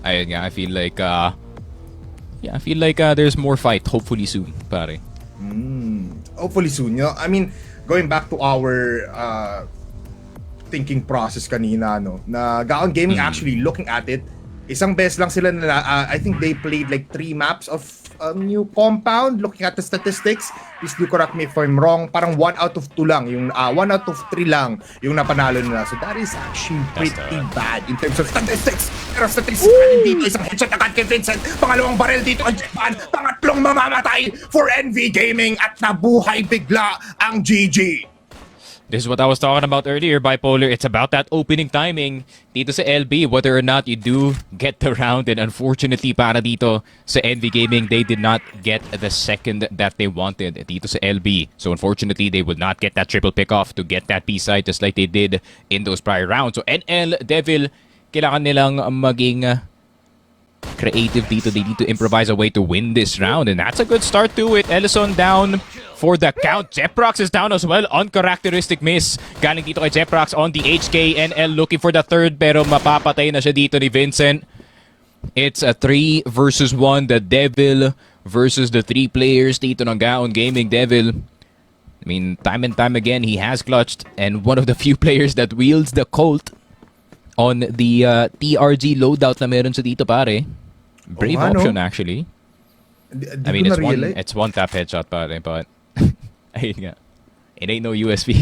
[SPEAKER 1] I feel like there's more fight hopefully soon pare.
[SPEAKER 6] Hopefully soon. I mean, going back to our thinking process kanina, na Gaon Gaming actually looking at it, isang beses lang sila na I think they played like 3 maps of new compound. Looking at the statistics, please do correct me if I'm wrong, parang 1 out of 2 lang yung 1 out of 3 lang yung napanalo nila. So that is actually pretty bad in terms of statistics. Pero statistics dito, isang headshot agad kay Vincent, pangalawang barrel dito kay Japan, pangatlong mamamatay for NV Gaming, at nabuhay bigla ang GG.
[SPEAKER 1] This is what I was talking about earlier, Bipolar. It's about that opening timing dito sa LB, whether or not you do get the round. And unfortunately para dito sa NV Gaming, they did not get the second that they wanted dito sa LB. So unfortunately, they would not get that triple pick-off to get that B-side just like they did in those prior rounds. So NL, Devil, kailangan nilang maging creative dito. They need to improvise a way to win this round, and that's a good start to it. Ellison down for the count. Jeprox is down as well. Uncharacteristic miss galing dito kay Jeprox on the HK. NL looking for the third, pero mapapatay na siya dito ni Vincent. It's a 3 versus 1. The Devil versus the 3 players dito ng Gaon Gaming. Devil I mean, time and time again, he has clutched, and one of the few players that wields the Colt on the TRG loadout na meron sa dito, pare. Brave option, actually. I mean, it's one tap headshot, pare, but ayun nga. It ain't no USB.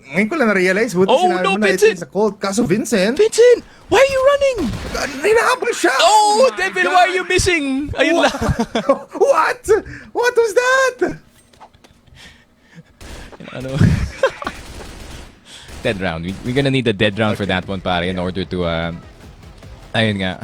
[SPEAKER 6] Ngayon ko lang na-realize, buti sinabi mo na
[SPEAKER 1] Vincent!
[SPEAKER 6] sa Colt. Kaso Vincent,
[SPEAKER 1] Why are you running?
[SPEAKER 6] hinahabol siya!
[SPEAKER 1] Oh,
[SPEAKER 6] my
[SPEAKER 1] Devil,
[SPEAKER 6] God.
[SPEAKER 1] why are you missing? Ayun lang.
[SPEAKER 6] What? What was that?
[SPEAKER 1] Ano? Dead round. We're gonna need a dead round for that one, pare, in order to, ayun nga.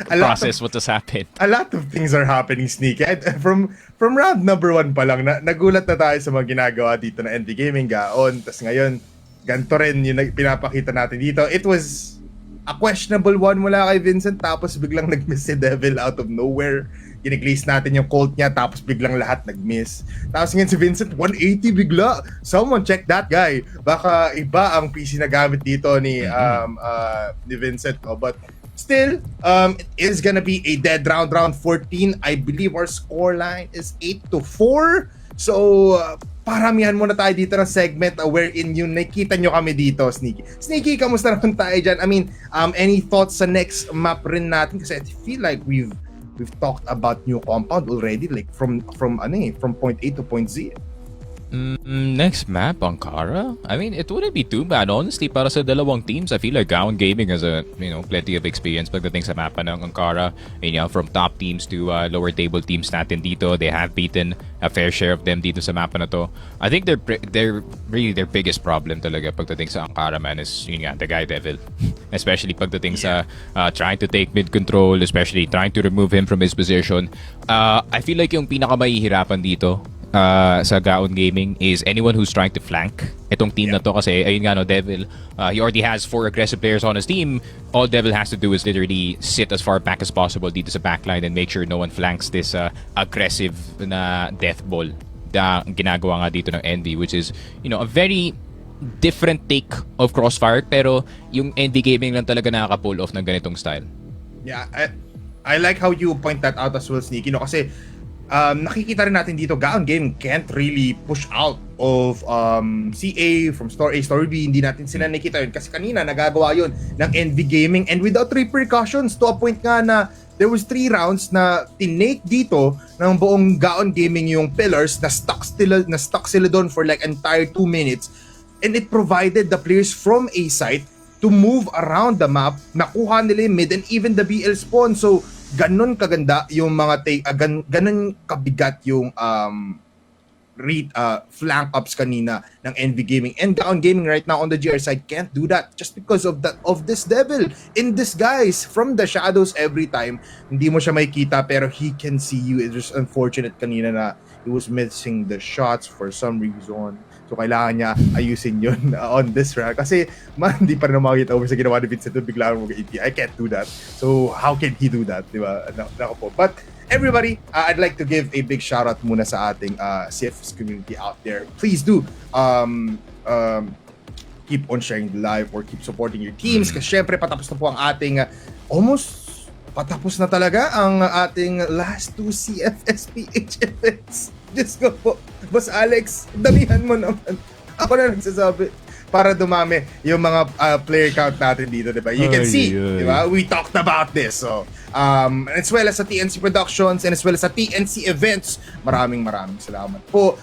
[SPEAKER 1] Process what has happened.
[SPEAKER 6] A lot of things are happening, Sneaky. From round number 1 pa lang, nagulat na tayo sa mga ginagawa dito na NV Gaming, Gaon. Tapos ngayon, ganito rin yung pinapakita natin dito. It was a questionable one mula kay Vincent, tapos biglang nag-miss si Devil out of nowhere. Giniglaze natin yung Colt niya, tapos biglang lahat nag-miss. Tapos ngayon si Vincent, 180 bigla. Someone check that guy. Baka iba ang PC na gamit dito ni Vincent. But still, it is gonna be a dead round, round 14. I believe our scoreline is 8-4. So, paramihan muna tayo dito ng segment wherein yung nakita nyo kami dito, Sneaky. Sneaky, kamusta naman tayo dyan? I mean, any thoughts sa next map rin natin? Kasi I feel like we've talked about new compound already, like from point A to point Z.
[SPEAKER 1] Next map, Ankara? I mean, it wouldn't be too bad, honestly, para sa dalawang teams. I feel like Gaon Gaming has plenty of experience pagdating sa mapa ng Ankara. From top teams to lower table teams natin dito, they have beaten a fair share of them dito sa mapa na to. I think they're really their biggest problem talaga pagdating sa Ankara, man, is the guy Devil. Especially pagdating sa trying to take mid control, especially trying to remove him from his position. I feel like yung pinakamahihirapan dito sa Gaon Gaming is anyone who's trying to flank itong team na to, kasi ayun nga, no, Devil, he already has 4 aggressive players on his team. All Devil has to do is literally sit as far back as possible dito sa backline and make sure no one flanks this aggressive na death ball na ginagawa nga dito ng Envy, which is a very different take of Crossfire, pero yung Envy Gaming lang talaga nakaka-pull off ng ganitong style.
[SPEAKER 6] Yeah, I like how you point that out as well, Sneaky, kasi nakikita rin natin dito, Gaon Gaming can't really push out of CA from Store A, Store B. Hindi natin sila nakikita yun kasi kanina nagagawa yun ng NV Gaming and without repercussions, to a point nga na there was 3 rounds na tinake dito ng buong Gaon Gaming yung pillars na stuck sila doon for like entire 2 minutes, and it provided the players from A site to move around the map. Nakuha nila yung mid and even the BL spawn. So ganon kaganda yung mga ganon kabigat yung flank ups kanina ng NV Gaming, and Gaon Gaming right now on the GR side can't do that just because of this Devil in disguise from the shadows. Every time hindi mo siya makikita pero he can see you. It's just unfortunate kanina na he was missing the shots for some reason. So, kailangan niya ayusin yun on this round. Kasi, hindi pa rin makikita over sa ginawa ni Vincent. Bigla akong mag-AT. I can't do that. So, how can he do that? Diba? Nako po. But, everybody, I'd like to give a big shout out muna sa ating CFS community out there. Please do keep on sharing the live or keep supporting your teams. Kasi, syempre, patapos na po ang ating almost patapos na talaga ang ating last 2 CFSPH events. Diyos ko po, Boss Alex, damihan mo naman. Ako na nagsasabi para dumami yung mga player count natin dito, diba? You can see, diba? We talked about this. So, as well as sa TNC Productions and as well as sa TNC Events, maraming salamat po.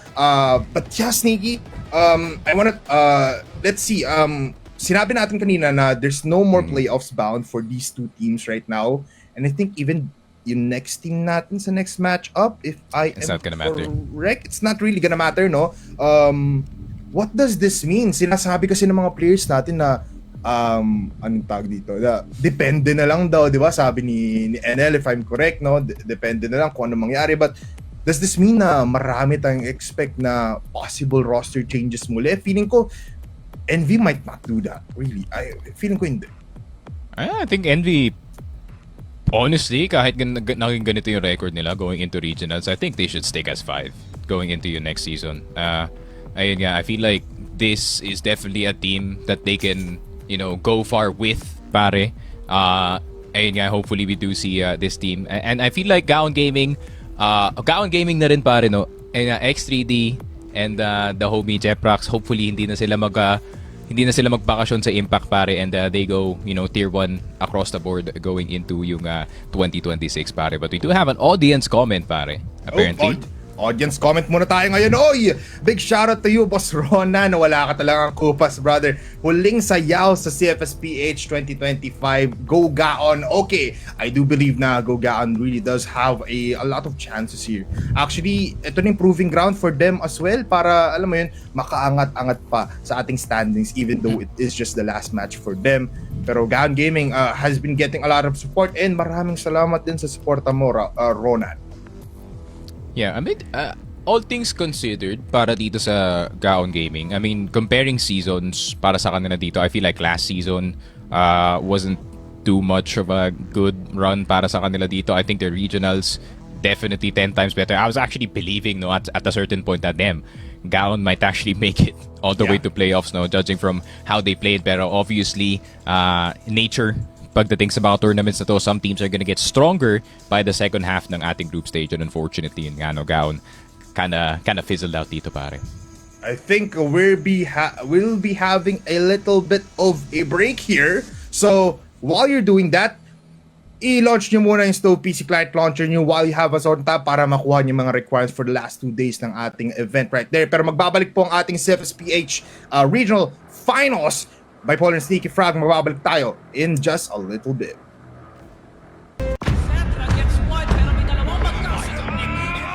[SPEAKER 6] But yeah, Sneaky, I wanna, let's see, sinabi natin kanina na there's no more playoffs bound for these 2 teams right now. And I think even yung next team natin sa next matchup, if it's
[SPEAKER 1] not gonna matter.
[SPEAKER 6] Correct, it's not really gonna matter, no? What does this mean? Sinasabi kasi ng mga players natin na anong tag dito? Depende na lang daw, di ba? Sabi ni NL, if I'm correct, no? Depende na lang kung ano mangyari. But does this mean na marami tayong expect na possible roster changes muli? Feeling ko, NV might not do that, really. Feeling ko hindi.
[SPEAKER 1] I think Envy, honestly, kahit naging ganito yung record nila going into regionals, I think they should stick as 5 going into your next season. Ayun nga, I feel like this is definitely a team that they can, go far with, pare. Ayun nga, hopefully we do see this team. And I feel like Gaon Gaming, Gaon Gaming na rin pare, no? And X3D and the homie Jeprox, hopefully hindi na sila magbakasyon sa Impact pare, and they go, tier 1 across the board going into yung 2026 pare. But we do have an audience comment pare, apparently.
[SPEAKER 6] Audience comment muna tayo ngayon. Oy! Big shoutout to you, Boss Rona, na wala ka talagang kupas, brother. Huling sayaw sa CFSPH 2025. Go Gaon. Okay, I do believe na Go Gaon really does have a lot of chances here. Actually, ito na yung proving ground for them as well para, alam mo yun, makaangat-angat pa sa ating standings even though it is just the last match for them. Pero Gaon Gaming has been getting a lot of support, and maraming salamat din sa suporta mo, Ronan.
[SPEAKER 1] Yeah, I mean, all things considered, para dito sa Gaon Gaming, I mean, comparing seasons para sa kanila dito, I feel like last season wasn't too much of a good run para sa kanila dito. I think the regionals definitely 10 times better. I was actually believing, no, at a certain point that Gaon might actually make it all the way to playoffs, no, judging from how they played. Pero obviously, nature, pagdating sa mga tournaments na to, some teams are gonna get stronger by the second half ng ating group stage, and unfortunately, Gaon kinda fizzled out dito pare.
[SPEAKER 6] I think we'll be having a little bit of a break here. So, while you're doing that, i-launch nyo muna yung Stove PC Client Launcher nyo while you have us on tap para makuha nyo mga requirements for the last 2 days ng ating event right there. Pero magbabalik po ang ating CFSPH Regional Finals. Bipolar and Sneaky Frog, mababalik tayo in just a little bit.
[SPEAKER 7] Setra gets one, pero may dalawang magkasabing.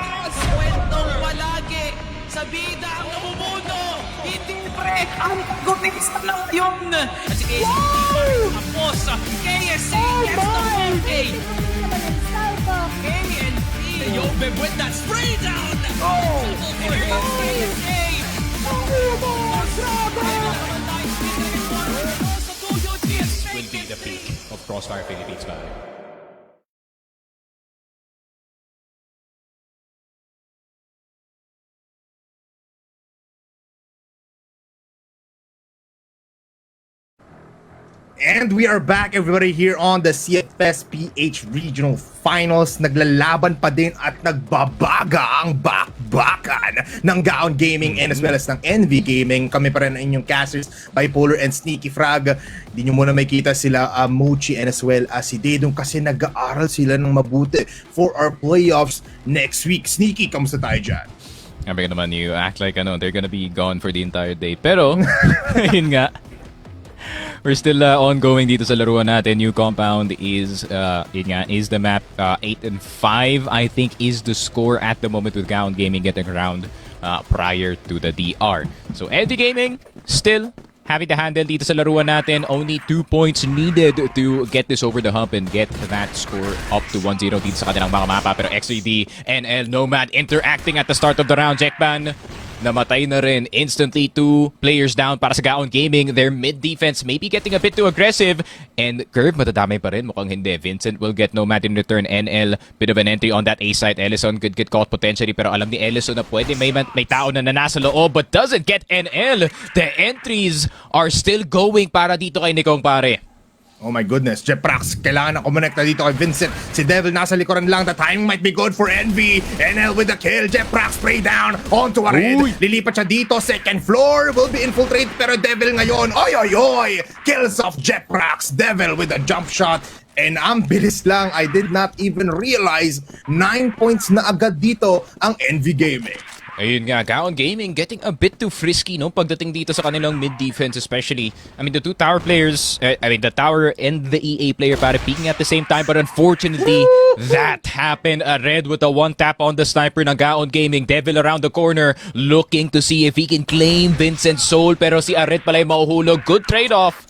[SPEAKER 7] Kwentong palagi. Sa bida ang namumuno. Hindi pre, ang gutista lang yun. At si KSA, tapos KSA gets the okay. KNP, Yobeb with that spray down. Oh! KSA.
[SPEAKER 1] Will be the peak of Crossfire Philippines pare.
[SPEAKER 6] And we are back, everybody, here on the CFSPH Regional Finals. Naglalaban pa din at nagbabaga ang bakbakan ng Gaon Gaming and as well as ng NV Gaming. Kami pa rin ang inyong casters, Bipolar and Sneaky Frog. Hindi nyo muna makita sila Mochi and as well as si Dedong kasi nag-aaral sila ng mabuti for our playoffs next week. Sneaky, kamusta tayo dyan?
[SPEAKER 1] Sabi ka naman, you act like they're gonna be gone for the entire day. Pero, yun nga, we're still ongoing dito sa laruan natin. New compound is the map. 8 and 5 I think is the score at the moment, with Gaon Gaming getting around prior to the DR. So NV Gaming still having to handle dito sa laruan natin. Only 2 points needed to get this over the hump and get that score up to 1-0 dito sa kanilang mga mapa. Pero XCD, NL, Nomad interacting at the start of the round. Jackban namatay na rin. Instantly 2 players down para sa Gaon Gaming. Their mid-defense maybe getting a bit too aggressive. And Curve, matadamay pa rin. Mukhang hindi. Vincent will get Nomad in return. NL, bit of an entry on that A side. Ellison could get caught potentially. Pero alam ni Ellison na pwede may tao na nasa loob, but doesn't get NL. The entries are still going para dito kay Nikong pare.
[SPEAKER 6] Oh my goodness, Jeprax, kailangan na kumonekta dito kay Vincent. Si Devil nasa likuran lang. The timing might be good for NV. NL with the kill. Jeprax spray down onto a red. Lilipat siya dito. Second floor will be infiltrate. Pero Devil ngayon, oy! Kills off Jeprax. Devil with a jump shot. And ang bilis lang. I did not even realize 9 points na agad dito ang NV Gaming.
[SPEAKER 1] Ayun nga, Gaon Gaming getting a bit too frisky, no? Pagdating dito sa kanilang mid-defense, especially. I mean, the 2 tower players, the tower and the EA player para peeking at the same time. But unfortunately, that happened. A red with a 1-tap on the sniper ng Gaon Gaming. Devil around the corner, looking to see if he can claim Vincent's soul. Pero si Ared pala yung mahuhulog. Good trade-off.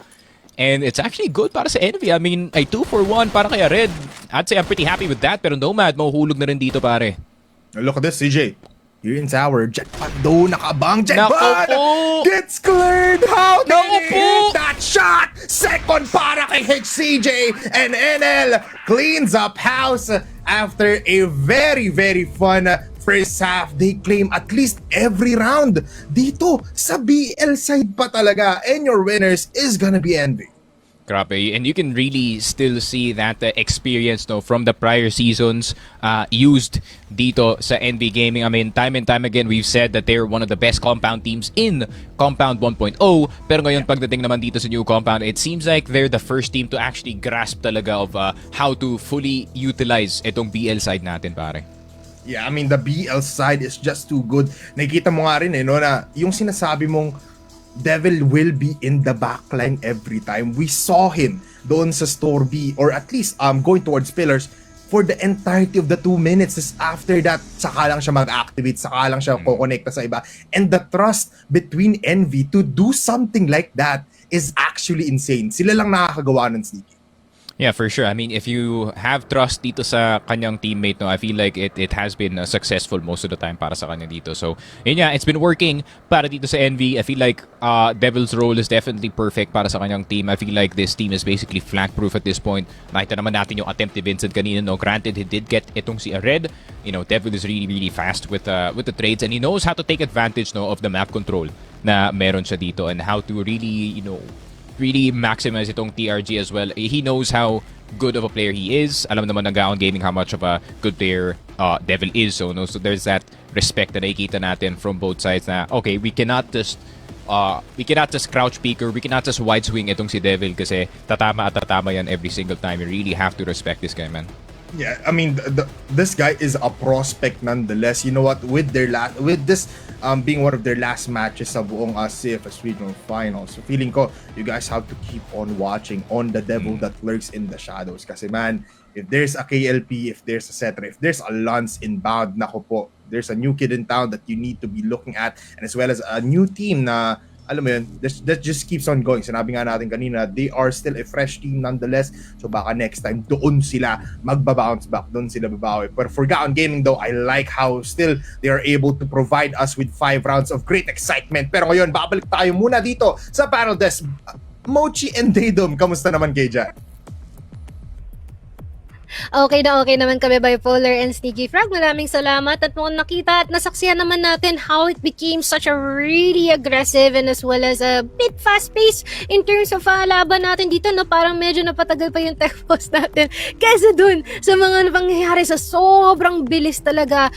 [SPEAKER 1] And it's actually good para sa Envy. I mean, ay 2 for 1 para kay Ared. I'd say I'm pretty happy with that. Pero Nomad, mahuhulog na rin dito, pare.
[SPEAKER 6] Look at this, CJ. Here in tower, Jackpot though, nakabang Jackpot!
[SPEAKER 1] Naku po!
[SPEAKER 6] Gets cleared! How did
[SPEAKER 1] Naku
[SPEAKER 6] he
[SPEAKER 1] po!
[SPEAKER 6] hit that shot? Second para kay HCJ, and NL cleans up house after a very, very fun first half. They claim at least every round dito sa BL side pa talaga, and your winners is gonna be Envy.
[SPEAKER 1] Grabe. And you can really still see that experience no, from the prior seasons used dito sa NV Gaming. I mean, time and time again, we've said that they're one of the best compound teams in Compound 1.0. Pero ngayon, pagdating naman dito sa new compound, it seems like they're the first team to actually grasp talaga of how to fully utilize itong BL side natin, pare.
[SPEAKER 6] Yeah, I mean, the BL side is just too good. Nakikita mo nga rin no, na yung sinasabi mong Devil will be in the backline every time. We saw him doon sa Store B, or at least going towards pillars for the entirety of the 2 minutes. After that, saka lang siya mag-activate, saka lang siya kukonekta sa iba. And the trust between Envy to do something like that is actually insane. Sila lang nakakagawa ng sneaky.
[SPEAKER 1] Yeah, for sure. I mean, if you have trust dito sa kanyang teammate, no, I feel like it has been successful most of the time para sa kanya dito. So, yun nga, it's been working para dito sa Envy. I feel like Devil's role is definitely perfect para sa kanyang team. I feel like this team is basically flank-proof at this point. Nakita naman natin yung attempt ni Vincent kanina. No? Granted, he did get itong si Red. You know, Devil is really, really fast with the trades, and he knows how to take advantage no, of the map control na meron siya dito and how to really, you know, really maximize itong TRG as well. He knows how good of a player he is. Alam naman ng Gaon Gaming how much of a good player Devil is. So there's that respect na nakikita natin from both sides na, okay, we cannot just crouch peek or we cannot just wide swing itong si Devil kasi tatama at tatama yan every single time. You really have to respect this guy, man.
[SPEAKER 6] Yeah, I mean, this guy is a prospect nonetheless. You know what? With this being one of their last matches sa buong CFS regional finals, so feeling ko you guys have to keep on watching on the devil that lurks in the shadows. Kasi man, if there's a KLP, if there's a Cetra, if there's a Lance inbound, nako po, there's a new kid in town that you need to be looking at, and as well as a new team na alam mo yun, that just keeps on going. Sinabi nga natin kanina, they are still a fresh team nonetheless. So baka next time, doon sila magbabounce back. Doon sila babawi. But for Gaon Gaming though, I like how still they are able to provide us with 5 rounds of great excitement. Pero ngayon, babalik tayo muna dito sa panel desk. Mochi and Daydom, kamusta naman kayo dyan?
[SPEAKER 3] Okay naman kami, Bipolar and Sneaky Frog. Maraming salamat at mukhang nakita at nasaksihan naman natin how it became such a really aggressive and as well as a bit fast-paced in terms of laban natin dito, no? Parang medyo napatagal pa yung tech pause natin kaysa dun sa mga pangyayari sa sobrang bilis talaga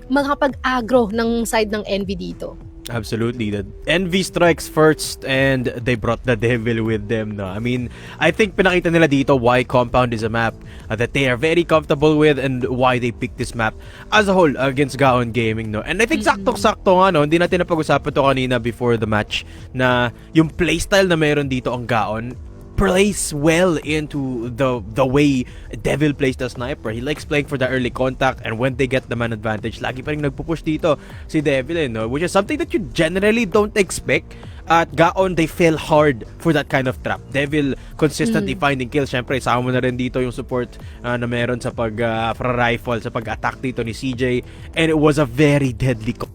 [SPEAKER 3] makapag-agro ng side ng Envy dito.
[SPEAKER 2] Absolutely. The Envy strikes first and they brought the devil with them. No? I mean, I think pinakita nila dito why Compound is a map that they are very comfortable with and why they picked this map as a whole against Gaon Gaming. No? And I think sakto-sakto nga, no? Hindi natin napag-usapan to kanina before the match na yung playstyle na meron dito ang Gaon plays well into the way Devil plays the sniper. He likes playing for the early contact, and when they get the man advantage, lagi pa rin nagpupush dito si Devil, no? Which is something that you generally don't expect. At Gaon, they fell hard for that kind of trap. Devil consistently finding kills. Syempre, isama mo na rin dito yung support na meron sa pag-rifle, sa pag-attack dito ni CJ, and it was a very deadly call.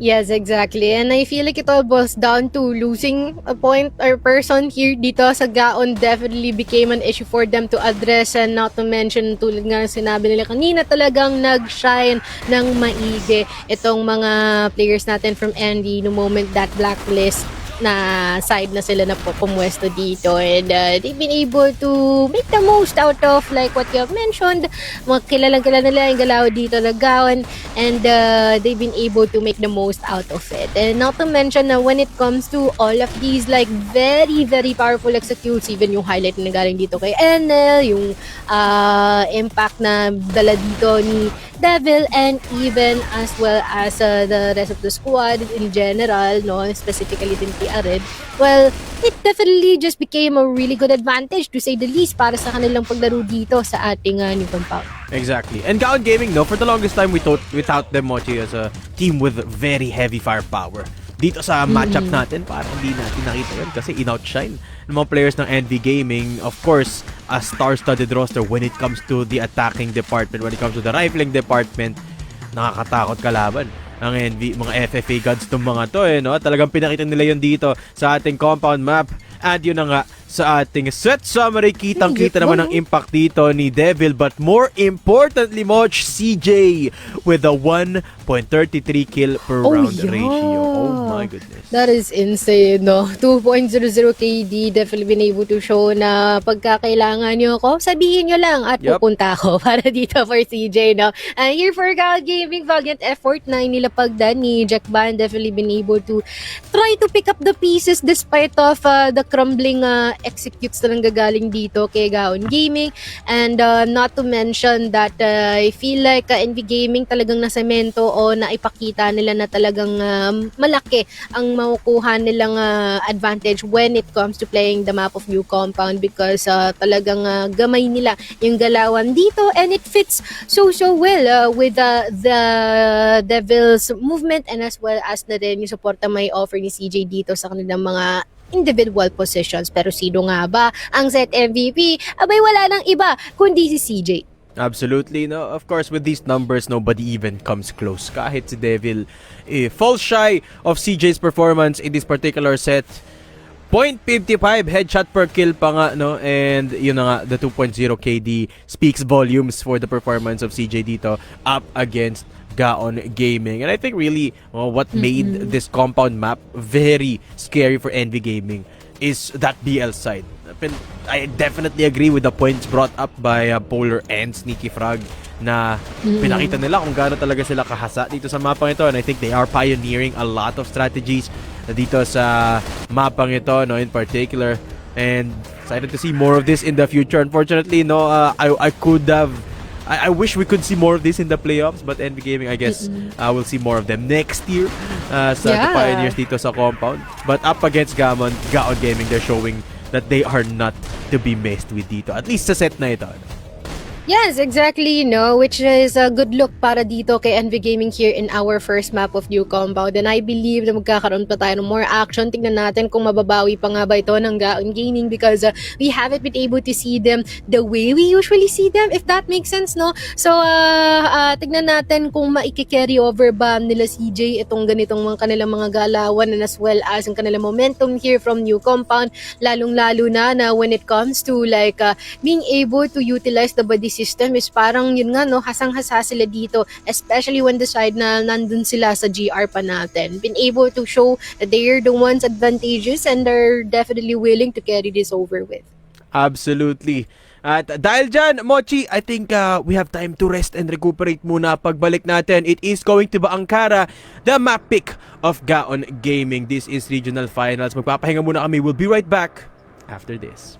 [SPEAKER 3] Yes, exactly. And I feel like it all boils down to losing a point or person here dito sa Gaon definitely became an issue for them to address, and not to mention, tulad nga sinabi nila kanina, talagang nag-shine ng maigi itong mga players natin from Envy no moment that blacklist na side na sila na pumwesto dito, and they've been able to make the most out of, like what you have mentioned, mga kilalang-kilala nila yung galaw dito na Gaon, and they've been able to make the most out of it. And not to mention na when it comes to all of these like very very powerful executes, even yung highlight na galing dito kay NL, yung impact na dala dito ni Devil, and even as well as the rest of the squad in general, no, specifically din kay Ared, well, it definitely just became a really good advantage to say the least para sa kanilang paglaro dito sa ating new compound.
[SPEAKER 2] Exactly. And Gaon Gaming, no, for the longest time we thought without them, Mochi, as a team with very heavy firepower. Dito sa matchup natin, parang hindi natin nakita yun kasi in-outshine ng mga players ng NV Gaming. Of course, a star-studded roster when it comes to the attacking department, when it comes to the rifling department, nakakatakot kalaban ang NV, mga FFA gods tong mga to, no? Talagang pinakita nila yun dito sa ating compound map. At yun na nga, sa ating set summary, kitang-kita naman ang impact dito ni Devil. But more importantly, Moch, CJ with a 1.33 kill per round ratio. Oh my goodness.
[SPEAKER 3] That is insane, no? 2.00 KD, definitely been able to show na pagkakailangan nyo ako, sabihin nyo lang at pupunta ako para dito for CJ, no? And here for Gaon Gaming, valiant effort na inilapagdan ni Jack Ban, definitely been able to try to pick up the pieces despite of the crumbling executes na nanggagaling dito kay Gaon Gaming. And not to mention that I feel like NV Gaming talagang nasemento o naipakita nila na talagang malaki ang makukuha nilang advantage when it comes to playing the map of New Compound because talagang gamay nila yung galawan dito and it fits so well with the Devil's movement and as well as na din yung suporta may offer ni CJ dito sa kanilang mga individual positions. Pero sino nga ba ang set MVP? Abay, wala nang iba kundi si CJ.
[SPEAKER 2] Absolutely, no. Of course, with these numbers, nobody even comes close. Kahit si Devil falls shy of CJ's performance in this particular set. 0.55 headshot per kill pa nga, no? And yun na nga, the 2.0 KD speaks volumes for the performance of CJ dito up against Gaon Gaming. And I think really what made this compound map very scary for NV Gaming is that BL side. I definitely agree with the points brought up by Polar and Sneaky Frog na pinakita nila kung gaano talaga sila kahasa dito sa mapang ito, and I think they are pioneering a lot of strategies dito sa mapang ito, no, in particular, and excited to see more of this in the future. Unfortunately, no, I wish we could see more of this in the playoffs, but NV Gaming, I guess, we'll see more of them next year sa the pioneers dito sa compound. But up against Gaon Gaming, they're showing that they are not to be messed with dito, at least sa set na ito.
[SPEAKER 3] Yes, exactly, no, which is a good look para dito kay NV Gaming here in our first map of New Compound. And I believe na magkakaroon pa tayo ng more action. Tingnan natin kung mababawi pa nga ba ito ng Gaon Gaming because we haven't been able to see them the way we usually see them, if that makes sense, no? So, tingnan natin kung maiki-carry over ba nila CJ itong ganitong mga kanilang mga galawan and as well as ang kanilang momentum here from New Compound, lalong-lalo na when it comes to like being able to utilize the body system is parang yun nga, no, hasang-hasa sila dito, especially when the side na nandun sila sa GR pa natin. Been able to show that they're the ones advantageous and they're definitely willing to carry this over with.
[SPEAKER 2] Absolutely. At dahil dyan, Mochi, I think we have time to rest and recuperate muna. Pagbalik natin, it is going to be Ankara, the map pick of Gaon Gaming. This is Regional Finals. Magpapahinga muna kami. We'll be right back after this.